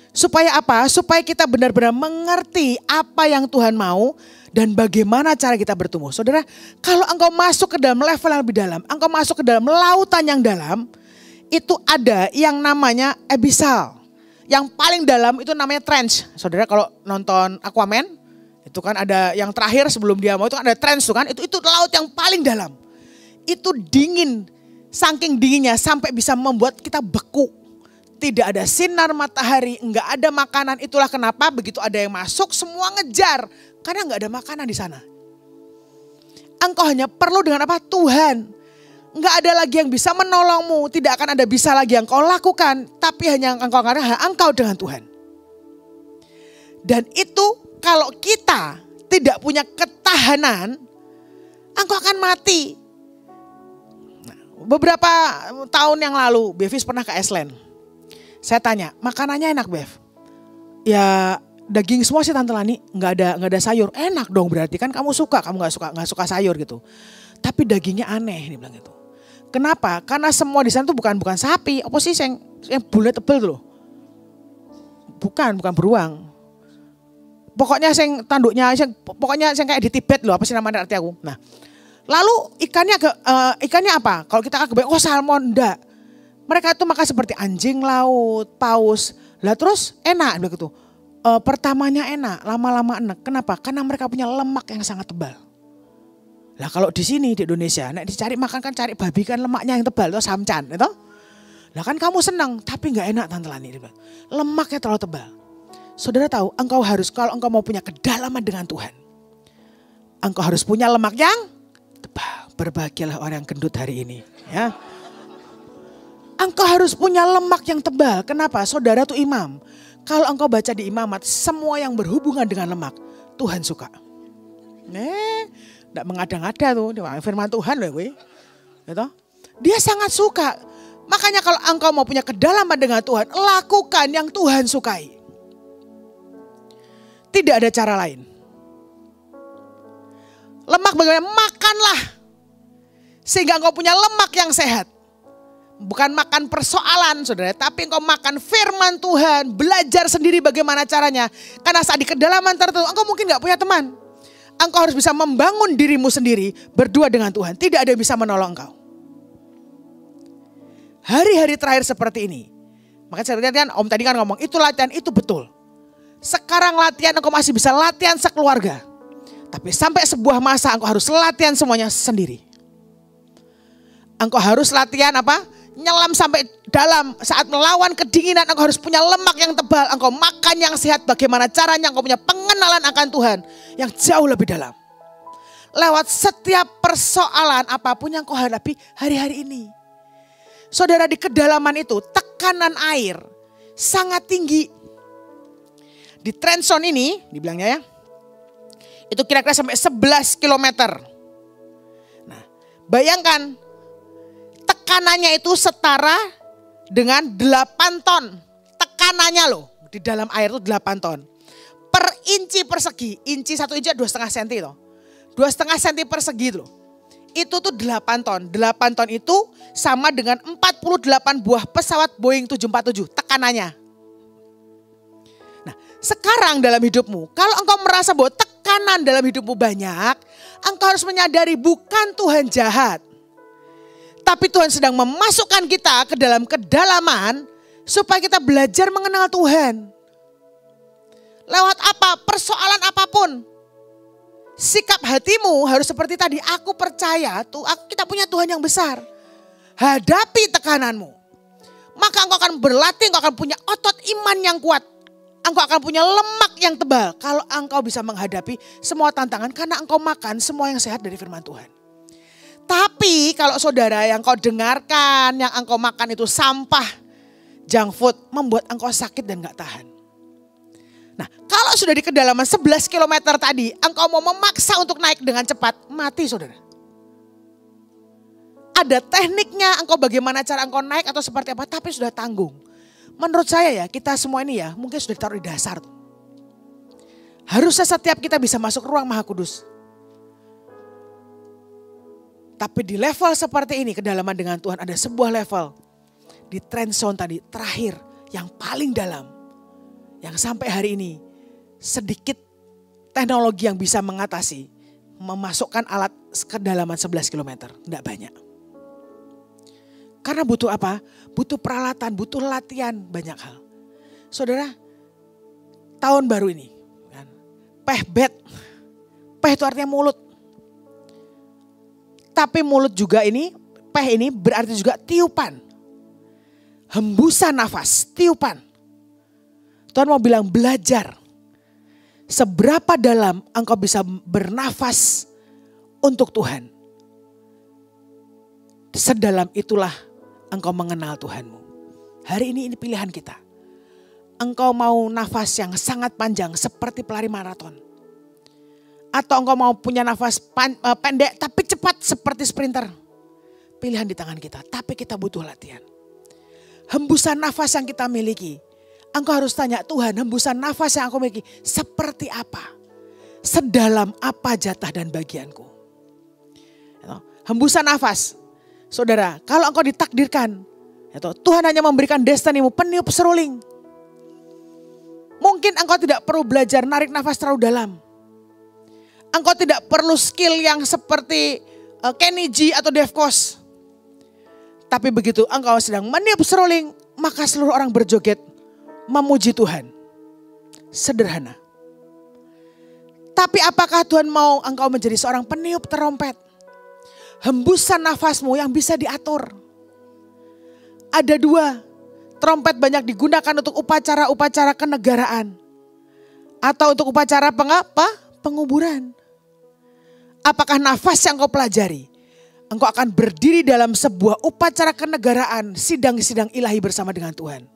Supaya apa? Supaya kita benar-benar mengerti apa yang Tuhan mau dan bagaimana cara kita bertumbuh. Saudara, kalau engkau masuk ke dalam level yang lebih dalam, engkau masuk ke dalam lautan yang dalam, itu ada yang namanya abyssal. Yang paling dalam itu namanya trench. Saudara kalau nonton Aquaman, itu kan ada yang terakhir sebelum dia mau itu ada trench tuh kan, itu laut yang paling dalam. Itu dingin. Saking dinginnya sampai bisa membuat kita beku. Tidak ada sinar matahari, enggak ada makanan. Itulah kenapa begitu ada yang masuk semua ngejar. Karena enggak ada makanan di sana. Engkau hanya perlu dengan apa? Tuhan. Enggak ada lagi yang bisa menolongmu. Tidak akan ada bisa lagi yang kau lakukan. Tapi hanya engkau dengan Tuhan. Dan itu kalau kita tidak punya ketahanan, engkau akan mati. Beberapa tahun yang lalu, Bevis pernah ke Iceland. Saya tanya, makanannya enak Bev? Ya daging semua sih Tante Lani, nggak ada sayur. Enak dong berarti kan kamu nggak suka sayur gitu. Tapi dagingnya aneh, dia bilang gitu. Kenapa? Karena semua di sana tuh bukan sapi, apa sih yang bule tebel tuh loh. Bukan beruang. Pokoknya yang tanduknya, pokoknya yang kayak di Tibet loh, apa sih namanya arti aku. Nah. Lalu ikannya apa? Kalau kita kebayang, salmon, enggak. Mereka itu makan seperti anjing laut, paus. Lah terus enak begitu. Pertamanya enak, lama-lama enak. Kenapa? Karena mereka punya lemak yang sangat tebal. Lah kalau di sini di Indonesia, dicari makan kan cari babi kan lemaknya yang tebal, itu samcan, itu. Lah kan kamu senang, tapi nggak enak Tante Lani. Lemaknya terlalu tebal. Saudara tahu, kalau engkau mau punya kedalaman dengan Tuhan, engkau harus punya lemak yang tebal. Berbahagialah orang yang gendut hari ini. Ya. Engkau harus punya lemak yang tebal. Kenapa? Saudara tuh imam. Kalau engkau baca di imamat, semua yang berhubungan dengan lemak, Tuhan suka. Tidak mengada-ngada tuh, firman Tuhan loh gue. Gitu. Dia sangat suka. Makanya kalau engkau mau punya kedalaman dengan Tuhan, lakukan yang Tuhan sukai. Tidak ada cara lain. Lemak bagaimana? Makanlah. Sehingga engkau punya lemak yang sehat. Bukan makan persoalan saudara, tapi engkau makan firman Tuhan. Belajar sendiri bagaimana caranya. Karena saat di kedalaman tertentu engkau mungkin gak punya teman. Engkau harus bisa membangun dirimu sendiri berdua dengan Tuhan. Tidak ada yang bisa menolong engkau. Hari-hari terakhir seperti ini. Makanya saya lihat Om tadi kan ngomong itu latihan, itu betul. Sekarang latihan engkau masih bisa latihan sekeluarga. Tapi sampai sebuah masa engkau harus latihan semuanya sendiri. Engkau harus latihan apa? Nyelam sampai dalam. Saat melawan kedinginan engkau harus punya lemak yang tebal. Engkau makan yang sehat. Bagaimana caranya engkau punya pengenalan akan Tuhan yang jauh lebih dalam. Lewat setiap persoalan apapun yang engkau hadapi hari-hari ini. Saudara, di kedalaman itu tekanan air sangat tinggi. Di Trenson ini, dibilangnya ya, itu kira-kira sampai 11 km. Nah, bayangkan tekanannya itu setara dengan 8 ton. Tekanannya loh, di dalam air itu 8 ton. Per inci persegi, inci 1 inci 2,5 cm loh. 2,5 cm persegi loh. Itu tuh 8 ton. 8 ton itu sama dengan 48 buah pesawat Boeing 747 tekanannya. Nah, sekarang dalam hidupmu, kalau engkau merasa bahwa tekanan dalam hidupmu banyak, engkau harus menyadari bukan Tuhan jahat. Tapi Tuhan sedang memasukkan kita ke dalam kedalaman supaya kita belajar mengenal Tuhan. Lewat apa? Persoalan apapun. Sikap hatimu harus seperti tadi. Aku percaya kita punya Tuhan yang besar. Hadapi tekananmu. Maka engkau akan berlatih, engkau akan punya otot iman yang kuat. Engkau akan punya lemak yang tebal. Kalau engkau bisa menghadapi semua tantangan karena engkau makan semua yang sehat dari firman Tuhan. Tapi kalau saudara yang kau dengarkan, yang engkau makan itu sampah, junk food, membuat engkau sakit dan gak tahan. Nah, kalau sudah di kedalaman 11 km tadi, engkau mau memaksa untuk naik dengan cepat, mati saudara. Ada tekniknya, engkau bagaimana cara engkau naik atau seperti apa, tapi sudah tanggung. Menurut saya ya, kita semua ini ya, mungkin sudah ditaruh di dasar. Harusnya setiap kita bisa masuk ruang Maha Kudus. Tapi di level seperti ini, kedalaman dengan Tuhan ada sebuah level. Di Trenson tadi, terakhir, yang paling dalam. Yang sampai hari ini sedikit teknologi yang bisa mengatasi. Memasukkan alat kedalaman 11 km. Tidak banyak. Karena butuh apa? Butuh peralatan, butuh latihan, banyak hal. Saudara, tahun baru ini. Pehbet. Peh itu artinya mulut. Tapi mulut juga ini, peh ini berarti juga tiupan. Hembusan nafas, tiupan. Tuhan mau bilang belajar. Seberapa dalam engkau bisa bernafas untuk Tuhan. Sedalam itulah engkau mengenal Tuhanmu. Hari ini pilihan kita. Engkau mau nafas yang sangat panjang seperti pelari maraton. Atau engkau mau punya nafas pendek tapi cepat seperti sprinter. Pilihan di tangan kita, tapi kita butuh latihan. Hembusan nafas yang kita miliki. Engkau harus tanya, Tuhan, hembusan nafas yang aku miliki seperti apa? Sedalam apa jatah dan bagianku? Hembusan nafas. Saudara, kalau engkau ditakdirkan, Tuhan hanya memberikan destinimu peniup seruling. Mungkin engkau tidak perlu belajar narik nafas terlalu dalam. Engkau tidak perlu skill yang seperti Kenny G atau Dave Koz. Tapi begitu engkau sedang meniup seruling, maka seluruh orang berjoget memuji Tuhan. Sederhana. Tapi apakah Tuhan mau engkau menjadi seorang peniup terompet? Hembusan nafasmu yang bisa diatur. Ada 2. Trompet banyak digunakan untuk upacara-upacara kenegaraan. Atau untuk upacara penguburan. Apakah nafas yang kau pelajari? Engkau akan berdiri dalam sebuah upacara kenegaraan, sidang-sidang ilahi bersama dengan Tuhan.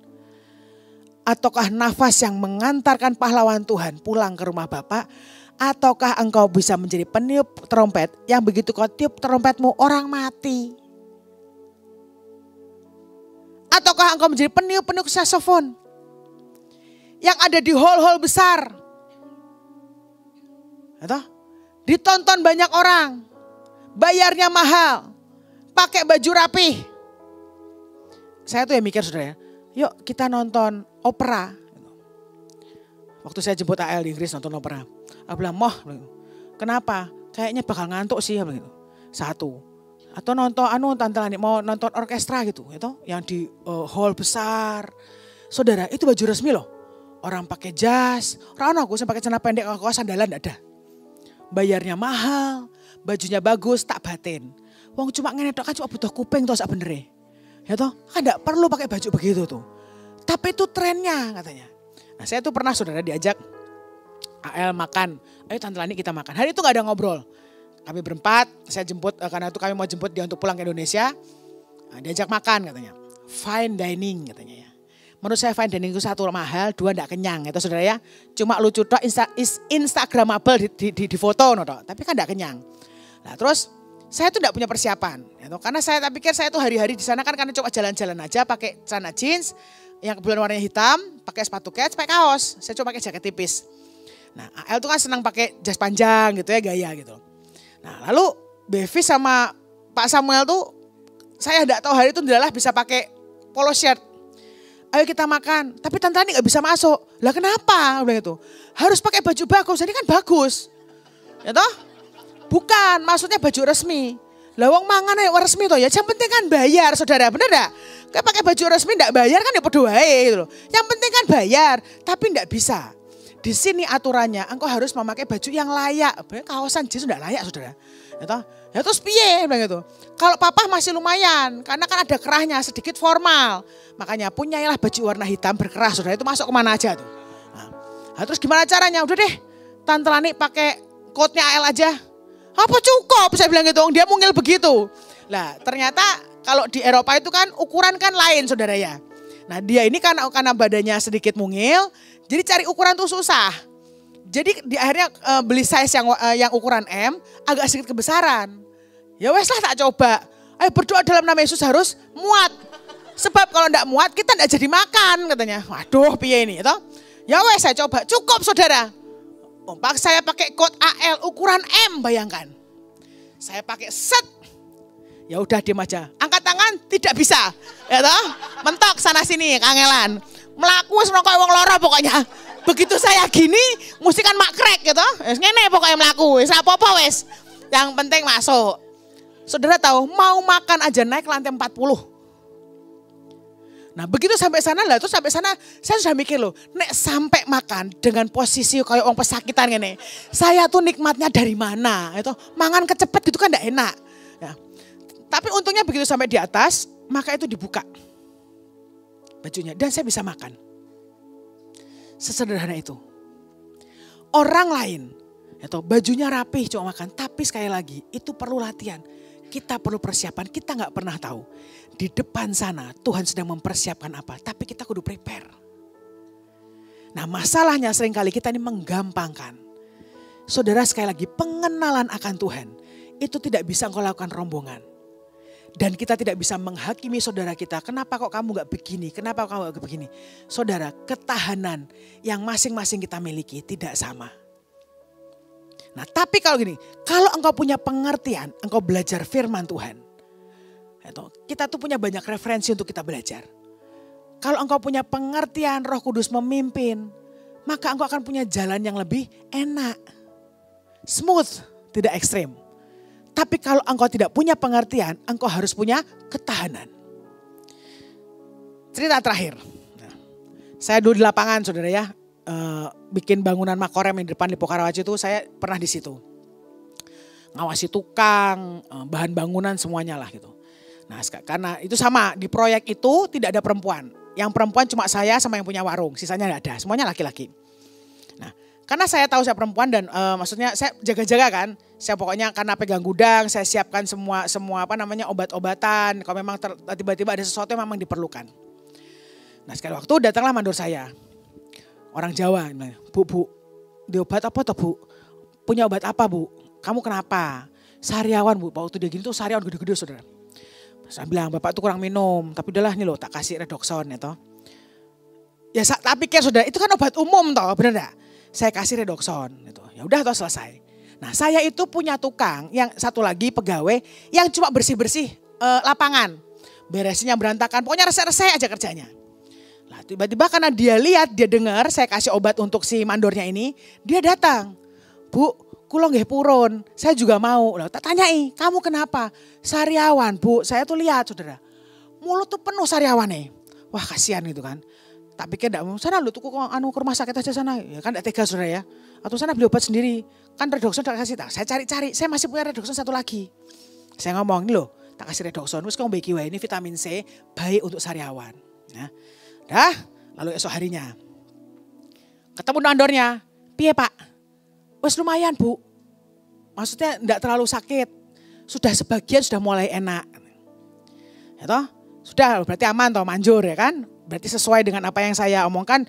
Ataukah nafas yang mengantarkan pahlawan Tuhan pulang ke rumah Bapa? Ataukah engkau bisa menjadi peniup trompet yang begitu kau tiup trompetmu orang mati? Ataukah engkau menjadi peniup saksofon yang ada di hall-hall besar? Atau ditonton banyak orang, bayarnya mahal, pakai baju rapi. Saya tuh yang mikir saudara ya, yuk kita nonton opera. Waktu saya jemput AL di Inggris nonton opera. Aku bilang, moh kenapa? Kayaknya bakal ngantuk sih. Satu. Atau nonton Tante Lani mau nonton orkestra gitu. Yang di hall besar. Saudara itu baju resmi loh. Orang pakai jas. Orang aku pakai celana pendek, aku sandalan enggak ada. Bayarnya mahal. Bajunya bagus, tak batin. Wong cuma ngenetok kan cuma butuh kuping tuh sak bener. Ya toh, kan enggak perlu pakai baju begitu tuh. Tapi itu trennya katanya. Nah saya tuh pernah saudara diajak AL makan. Ayo Tante Lani kita makan. Hari itu gak ada ngobrol. Kami berempat, saya jemput karena itu kami mau jemput dia untuk pulang ke Indonesia. Nah, diajak makan katanya. Fine dining katanya ya. Menurut saya fine dining itu satu mahal, dua gak kenyang. Itu saudara ya. Cuma lucu tok instagramable di foto. No, tapi kan gak kenyang. Nah terus saya tuh gak punya persiapan. Ya, karena saya tak pikir saya tuh hari-hari di sana kan karena cuma jalan-jalan aja pakai celana jeans. Yang kebetulan warnanya hitam, pakai sepatu kets, pakai kaos. Saya cuma pakai jaket tipis. Nah AL tuh kan senang pakai jas panjang gitu ya, gaya gitu. Nah lalu Bevi sama Pak Samuel tuh saya enggak tahu hari itu adalah bisa pakai polo shirt. Ayo kita makan, tapi Tante Lani gak bisa masuk. Lah kenapa? Udah gitu. Harus pakai baju bagus, jadi kan bagus. Ya toh? Bukan, maksudnya baju resmi. Lah wong mangan ayo resmi toh ya, yang penting kan bayar saudara, bener enggak? Kayak pakai baju resmi enggak bayar kan ya podo wae gitu loh. Yang penting kan bayar, tapi enggak bisa. Di sini aturannya engkau harus memakai baju yang layak. Kaosan jeans enggak layak saudara. Ya terus piye bilang gitu. Kalau papa masih lumayan karena kan ada kerahnya sedikit formal. Makanya punyailah baju warna hitam berkerah saudara, itu masuk kemana aja tuh. Nah, terus gimana caranya? Udah deh Tante Lani pakai coatnya AL aja. Apa cukup saya bilang gitu, dia mungil begitu. Lah ternyata kalau di Eropa itu kan ukuran kan lain saudara ya. Nah dia ini karena badannya sedikit mungil, jadi cari ukuran tuh susah. Jadi di akhirnya beli size yang ukuran M agak sedikit kebesaran. Ya wes lah tak coba. Ayo berdoa dalam nama Yesus harus muat. Sebab kalau enggak muat kita enggak jadi makan katanya. Waduh piye ini toh. Ya wes saya coba, cukup saudara. Saya pakai coat AL ukuran M bayangkan. Saya pakai set. Ya udah diam aja. Angkat tangan tidak bisa. Ya toh? Mentok sana sini kangelan. Melaku wis nongko wong loro pokoknya. Begitu saya gini mesti kan makrek gitu. Wis ngene pokoknya melaku. Wis apa-apa wis. Yang penting masuk. Saudara tahu mau makan aja naik lantai 40. Nah begitu sampai sana lah, terus sampai sana saya sudah mikir loh, nek sampai makan dengan posisi kayak orang pesakitan gini, saya tuh nikmatnya dari mana? Itu mangan kecepet gitu kan enggak enak. Ya. Tapi untungnya begitu sampai di atas, maka itu dibuka bajunya dan saya bisa makan. Sesederhana itu. Orang lain, itu bajunya rapih cuma makan, tapi sekali lagi itu perlu latihan. Kita perlu persiapan, kita gak pernah tahu. Di depan sana Tuhan sedang mempersiapkan apa, tapi kita kudu prepare. Nah masalahnya seringkali kita ini menggampangkan. Saudara sekali lagi pengenalan akan Tuhan, itu tidak bisa engkau lakukan rombongan. Dan kita tidak bisa menghakimi saudara kita, kenapa kok kamu gak begini, kenapa kamu gak begini. Saudara ketahanan yang masing-masing kita miliki tidak sama. Nah tapi kalau gini, kalau engkau punya pengertian, engkau belajar firman Tuhan. Kita tuh punya banyak referensi untuk kita belajar. Kalau engkau punya pengertian Roh Kudus memimpin, maka engkau akan punya jalan yang lebih enak. Smooth, tidak ekstrim. Tapi kalau engkau tidak punya pengertian, engkau harus punya ketahanan. Cerita terakhir. Nah, saya dulu di lapangan saudara ya. Bikin bangunan Makorem yang di depan Lipo Karawaci itu saya pernah di situ. Ngawasi tukang, bahan bangunan semuanya lah gitu. Nah karena itu sama di proyek itu tidak ada perempuan. Yang perempuan cuma saya sama yang punya warung, sisanya tidak ada, semuanya laki-laki. Nah karena saya tahu saya perempuan dan maksudnya saya jaga-jaga kan. Saya pokoknya karena pegang gudang, saya siapkan semua apa namanya obat-obatan. Kalau memang tiba-tiba ada sesuatu yang memang diperlukan. Nah sekali waktu datanglah mandor saya. Orang Jawa, bu, di obat apa toh bu? Punya obat apa bu? Kamu kenapa? Sariawan bu, waktu dia gini tuh sariawan gede-gede saudara. Saya bilang bapak tuh kurang minum, tapi udahlah nih loh tak kasih redoxon ya toh. Ya tak pikir saudara itu kan obat umum toh, bener gak? Saya kasih redoxon gitu. Ya udah toh selesai. Nah saya itu punya tukang yang satu lagi pegawai yang cuma bersih-bersih lapangan. Beresinnya berantakan, pokoknya resek-resek aja kerjanya. Lah tiba-tiba karena dia lihat, dia dengar saya kasih obat untuk si mandornya ini, dia datang. Bu, kulo nggih purun, saya juga mau. Lah tak tanyai, kamu kenapa? Sariawan bu, saya tuh lihat saudara. Mulut tuh penuh sariawan nih. Wah kasihan gitu kan. Tak pikir enggak, sana lu tuku ke rumah sakit aja sana. Ya kan enggak tega saudara ya. Atau sana beli obat sendiri. Kan redoxon tak kasih tak. Saya cari-cari, saya masih punya redoxon satu lagi. Saya ngomong, ini loh tak kasih redoxon. Terus kamu bagi ini vitamin C baik untuk sariawan. Nah, dah lalu esok harinya. Ketemu mandornya, piye pak? Wes lumayan bu. Maksudnya enggak terlalu sakit. Sudah sebagian sudah mulai enak. Ya toh? Sudah berarti aman toh manjur ya kan? Berarti sesuai dengan apa yang saya omongkan,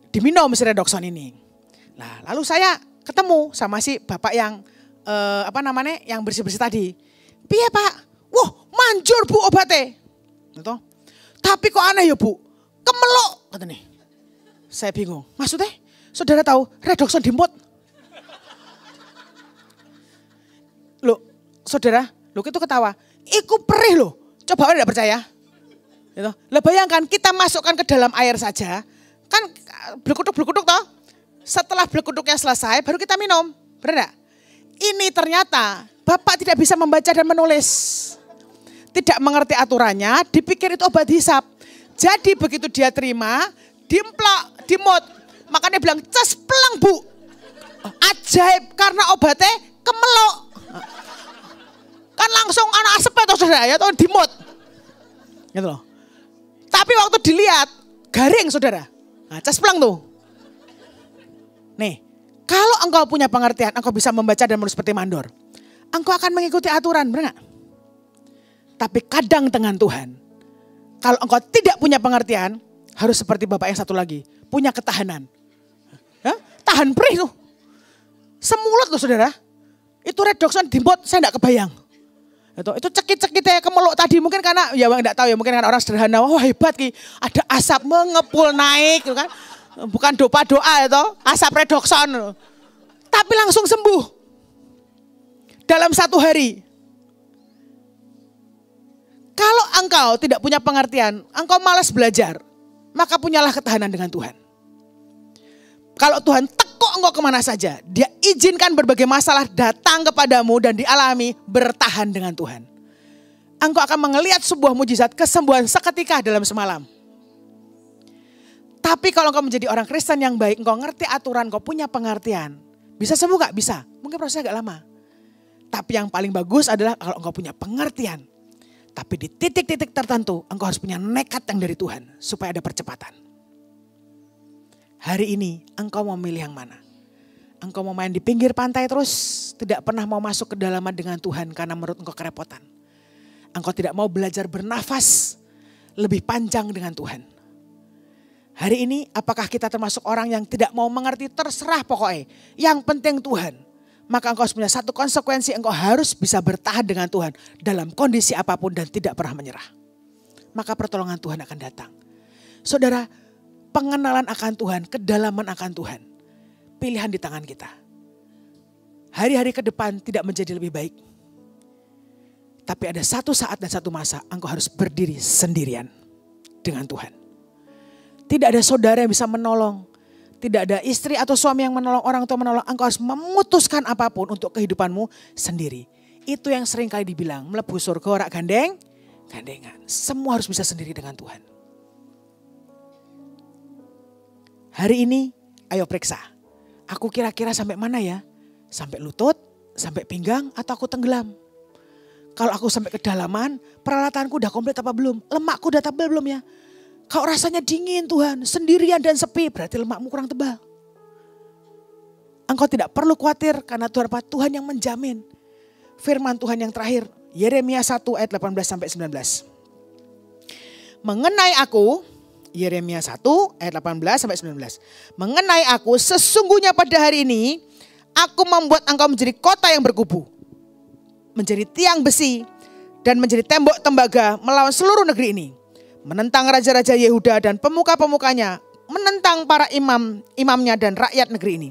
diminum si redoxon ini. Nah, lalu saya ketemu sama si bapak yang yang bersih-bersih tadi. Piye pak? Wah manjur bu obatnya. Gitu. Tapi kok aneh ya bu? Kemelok kata nih. Saya bingung. Maksudnya saudara tahu redoxon dimut? Loh saudara, lo itu ketawa. Iku perih loh. Coba tidak percaya. Gitu. Lah bayangkan kita masukkan ke dalam air saja, kan blekuduk toh. Setelah blekuduknya selesai baru kita minum, benar enggak? Ini ternyata Bapak tidak bisa membaca dan menulis. Tidak mengerti aturannya, dipikir itu obat hisap. Jadi begitu dia terima, dimplok, dimut. Makanya bilang cespleng bu. Ajaib karena obatnya kemelok. Kan langsung anak asep atau saudara ya, atau dimut. Gitu loh. Tapi waktu dilihat, garing saudara. Nah, cespleng tuh. Nih, kalau engkau punya pengertian, engkau bisa membaca dan menulis seperti mandor. Engkau akan mengikuti aturan, benar gak? Tapi kadang dengan Tuhan, kalau engkau tidak punya pengertian, harus seperti bapak yang satu lagi, punya ketahanan. Ya? Tahan perih tuh. Semulut loh saudara. Itu redoxon dimut, saya enggak kebayang. Itu cekit-cekitnya kemeluk tadi mungkin karena ya enggak tahu ya, mungkin karena orang sederhana. Wah hebat ki, ada asap mengepul naik gitu kan. Bukan doa itu, asap redoxon. Tapi langsung sembuh. Dalam 1 hari. Kalau engkau tidak punya pengertian, engkau malas belajar, maka punyalah ketahanan dengan Tuhan. Kalau Tuhan tekuk engkau kemana saja, dia izinkan berbagai masalah datang kepadamu dan dialami, bertahan dengan Tuhan. Engkau akan melihat sebuah mujizat kesembuhan seketika dalam semalam. Tapi kalau engkau menjadi orang Kristen yang baik, engkau ngerti aturan, engkau punya pengertian. Bisa sembuh gak? Bisa. Mungkin prosesnya agak lama. Tapi yang paling bagus adalah kalau engkau punya pengertian. Tapi di titik-titik tertentu, engkau harus punya nekat yang dari Tuhan. Supaya ada percepatan. Hari ini, engkau mau milih yang mana? Engkau mau main di pinggir pantai terus, tidak pernah mau masuk ke dalaman dengan Tuhan karena menurut engkau kerepotan. Engkau tidak mau belajar bernafas lebih panjang dengan Tuhan. Hari ini apakah kita termasuk orang yang tidak mau mengerti, terserah pokoknya. Yang penting Tuhan. Maka engkau harus punya satu konsekuensi, engkau harus bisa bertahan dengan Tuhan dalam kondisi apapun dan tidak pernah menyerah. Maka pertolongan Tuhan akan datang. Saudara, pengenalan akan Tuhan, kedalaman akan Tuhan. Pilihan di tangan kita. Hari-hari ke depan tidak menjadi lebih baik. Tapi ada satu saat dan satu masa engkau harus berdiri sendirian dengan Tuhan. Tidak ada saudara yang bisa menolong. Tidak ada istri atau suami yang menolong, orang tua menolong. Engkau harus memutuskan apapun untuk kehidupanmu sendiri. Itu yang sering kali dibilang, mlebu surga ora gandengan. Semua harus bisa sendiri dengan Tuhan. Hari ini, ayo periksa. Aku kira-kira sampai mana ya? Sampai lutut, sampai pinggang, atau aku tenggelam? Kalau aku sampai kedalaman, peralatanku udah komplit apa belum? Lemakku udah tebal belum ya? Kalau rasanya dingin Tuhan, sendirian dan sepi, berarti lemakmu kurang tebal. Engkau tidak perlu khawatir karena Tuhan yang menjamin. Firman Tuhan yang terakhir, Yeremia 1 ayat 18-19. Mengenai aku, Yeremia 1 ayat 18-19. Mengenai aku, sesungguhnya pada hari ini, aku membuat engkau menjadi kota yang berkubu. Menjadi tiang besi dan menjadi tembok tembaga melawan seluruh negeri ini. Menentang raja-raja Yehuda dan pemuka-pemukanya, menentang para imamnya dan rakyat negeri ini.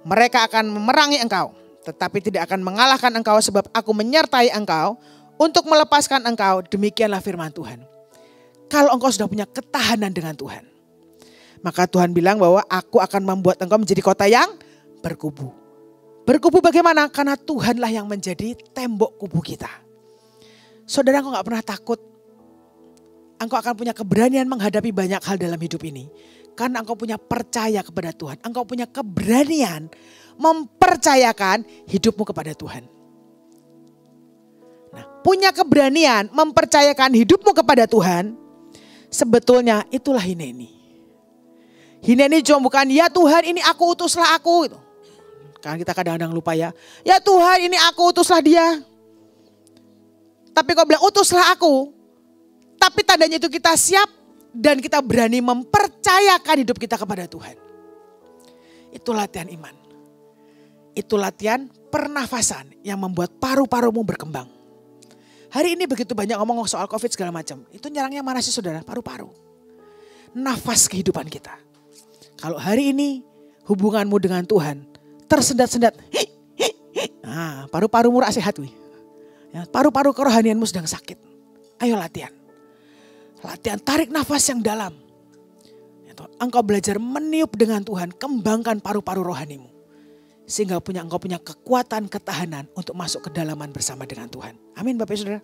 Mereka akan memerangi engkau, tetapi tidak akan mengalahkan engkau sebab aku menyertai engkau untuk melepaskan engkau. Demikianlah firman Tuhan. Kalau engkau sudah punya ketahanan dengan Tuhan, maka Tuhan bilang bahwa aku akan membuat engkau menjadi kota yang berkubu. Berkubu bagaimana? Karena Tuhanlah yang menjadi tembok kubu kita. Saudara, engkau gak pernah takut. Engkau akan punya keberanian menghadapi banyak hal dalam hidup ini. Karena engkau punya percaya kepada Tuhan. Engkau punya keberanian mempercayakan hidupmu kepada Tuhan. Nah, punya keberanian mempercayakan hidupmu kepada Tuhan. Sebetulnya itulah Hineni. Hineni cuma bukan, ya Tuhan ini aku utuslah aku. Karena kita kadang-kadang lupa ya. Ya Tuhan ini aku utuslah dia. Tapi kau bilang utuslah aku. Tapi tandanya itu kita siap dan kita berani mempercayakan hidup kita kepada Tuhan. Itu latihan iman. Itu latihan pernafasan yang membuat paru-parumu berkembang. Hari ini begitu banyak ngomong soal COVID segala macam. Itu nyerangnya mana sih saudara? Paru-paru. Nafas kehidupan kita. Kalau hari ini hubunganmu dengan Tuhan tersendat-sendat. Nah, paru-parumu rak sehat. Ya, paru-paru kerohanianmu sedang sakit. Ayo latihan. Latihan tarik nafas yang dalam. Engkau belajar meniup dengan Tuhan. Kembangkan paru-paru rohanimu. Sehingga engkau punya kekuatan ketahanan untuk masuk ke dalaman bersama dengan Tuhan. Amin Bapak Saudara.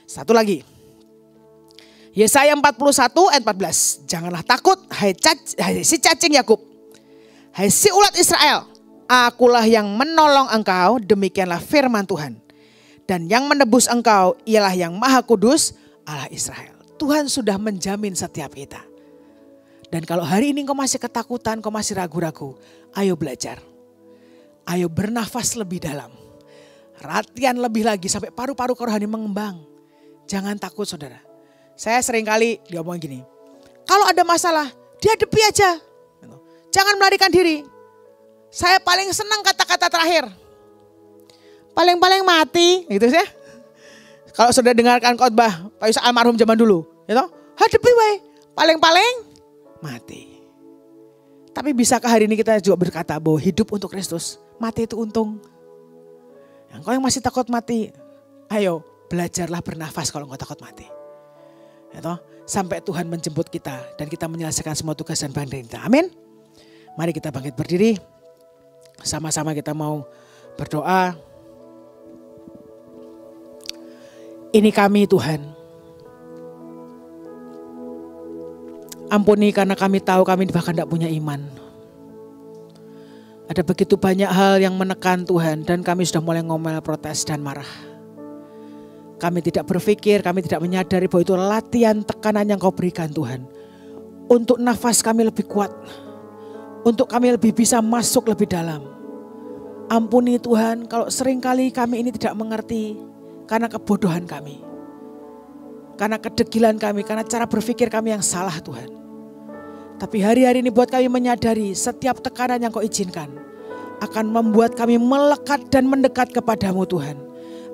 Satu lagi. Yesaya 41 ayat 14. Janganlah takut hai si cacing Yakub. Hai si ulat Israel. Akulah yang menolong engkau. Demikianlah firman Tuhan. Dan yang menebus engkau ialah yang Maha Kudus Allah Israel. Tuhan sudah menjamin setiap kita. Dan kalau hari ini engkau masih ketakutan, engkau masih ragu-ragu, ayo belajar. Ayo bernafas lebih dalam. Latihan lebih lagi sampai paru-paru kerohanian mengembang. Jangan takut saudara. Saya sering kali diomong gini. Kalau ada masalah, dihadapi aja. Jangan melarikan diri. Saya paling senang kata-kata terakhir. Paling-paling mati, gitu ya. Kalau sudah dengarkan khotbah Pak Yusuf almarhum zaman dulu, gitu. Hadapi wae, paling-paling mati. Tapi bisakah hari ini kita juga berkata bahwa hidup untuk Kristus, mati itu untung. Engkau yang masih takut mati, ayo belajarlah bernafas kalau engkau takut mati. Gitu. Sampai Tuhan menjemput kita dan kita menyelesaikan semua tugas dan panggilan kita. Amin. Mari kita bangkit berdiri. Sama-sama kita mau berdoa. Ini kami Tuhan. Ampuni karena kami tahu kami bahkan tidak punya iman. Ada begitu banyak hal yang menekan Tuhan dan kami sudah mulai ngomel, protes dan marah. Kami tidak berpikir, kami tidak menyadari bahwa itu latihan tekanan yang Kau berikan Tuhan. Untuk nafas kami lebih kuat. Untuk kami lebih bisa masuk lebih dalam. Ampuni Tuhan kalau seringkali kami ini tidak mengerti. Karena kebodohan kami. Karena kedegilan kami. Karena cara berpikir kami yang salah Tuhan. Tapi hari-hari ini buat kami menyadari setiap tekanan yang Kau izinkan. Akan membuat kami melekat dan mendekat kepadamu Tuhan.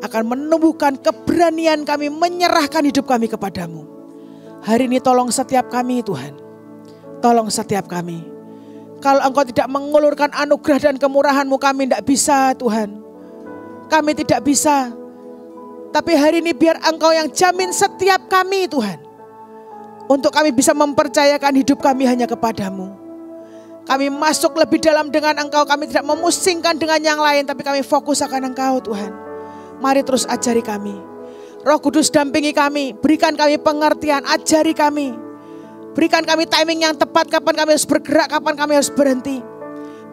Akan menumbuhkan keberanian kami menyerahkan hidup kami kepadamu. Hari ini tolong setiap kami Tuhan. Tolong setiap kami. Kalau Engkau tidak mengulurkan anugerah dan kemurahan-Mu kami tidak bisa Tuhan. Kami tidak bisa. Tapi hari ini biar Engkau yang jamin setiap kami Tuhan. Untuk kami bisa mempercayakan hidup kami hanya kepadamu. Kami masuk lebih dalam dengan Engkau. Kami tidak memusingkan dengan yang lain. Tapi kami fokus akan Engkau Tuhan. Mari terus ajari kami. Roh Kudus dampingi kami. Berikan kami pengertian. Ajari kami. Berikan kami timing yang tepat. Kapan kami harus bergerak. Kapan kami harus berhenti.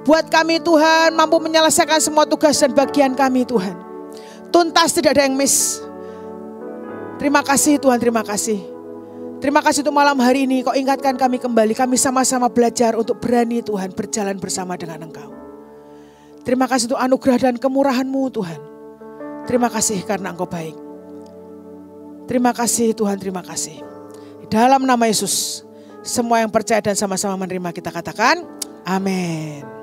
Buat kami Tuhan mampu menyelesaikan semua tugas dan bagian kami Tuhan. Tuntas, tidak ada yang miss. Terima kasih Tuhan, terima kasih. Terima kasih untuk malam hari ini Kau ingatkan kami kembali. Kami sama-sama belajar untuk berani Tuhan berjalan bersama dengan Engkau. Terima kasih untuk anugerah dan kemurahan-Mu Tuhan. Terima kasih karena Engkau baik. Terima kasih Tuhan, terima kasih. Dalam nama Yesus, semua yang percaya dan sama-sama menerima kita katakan amin.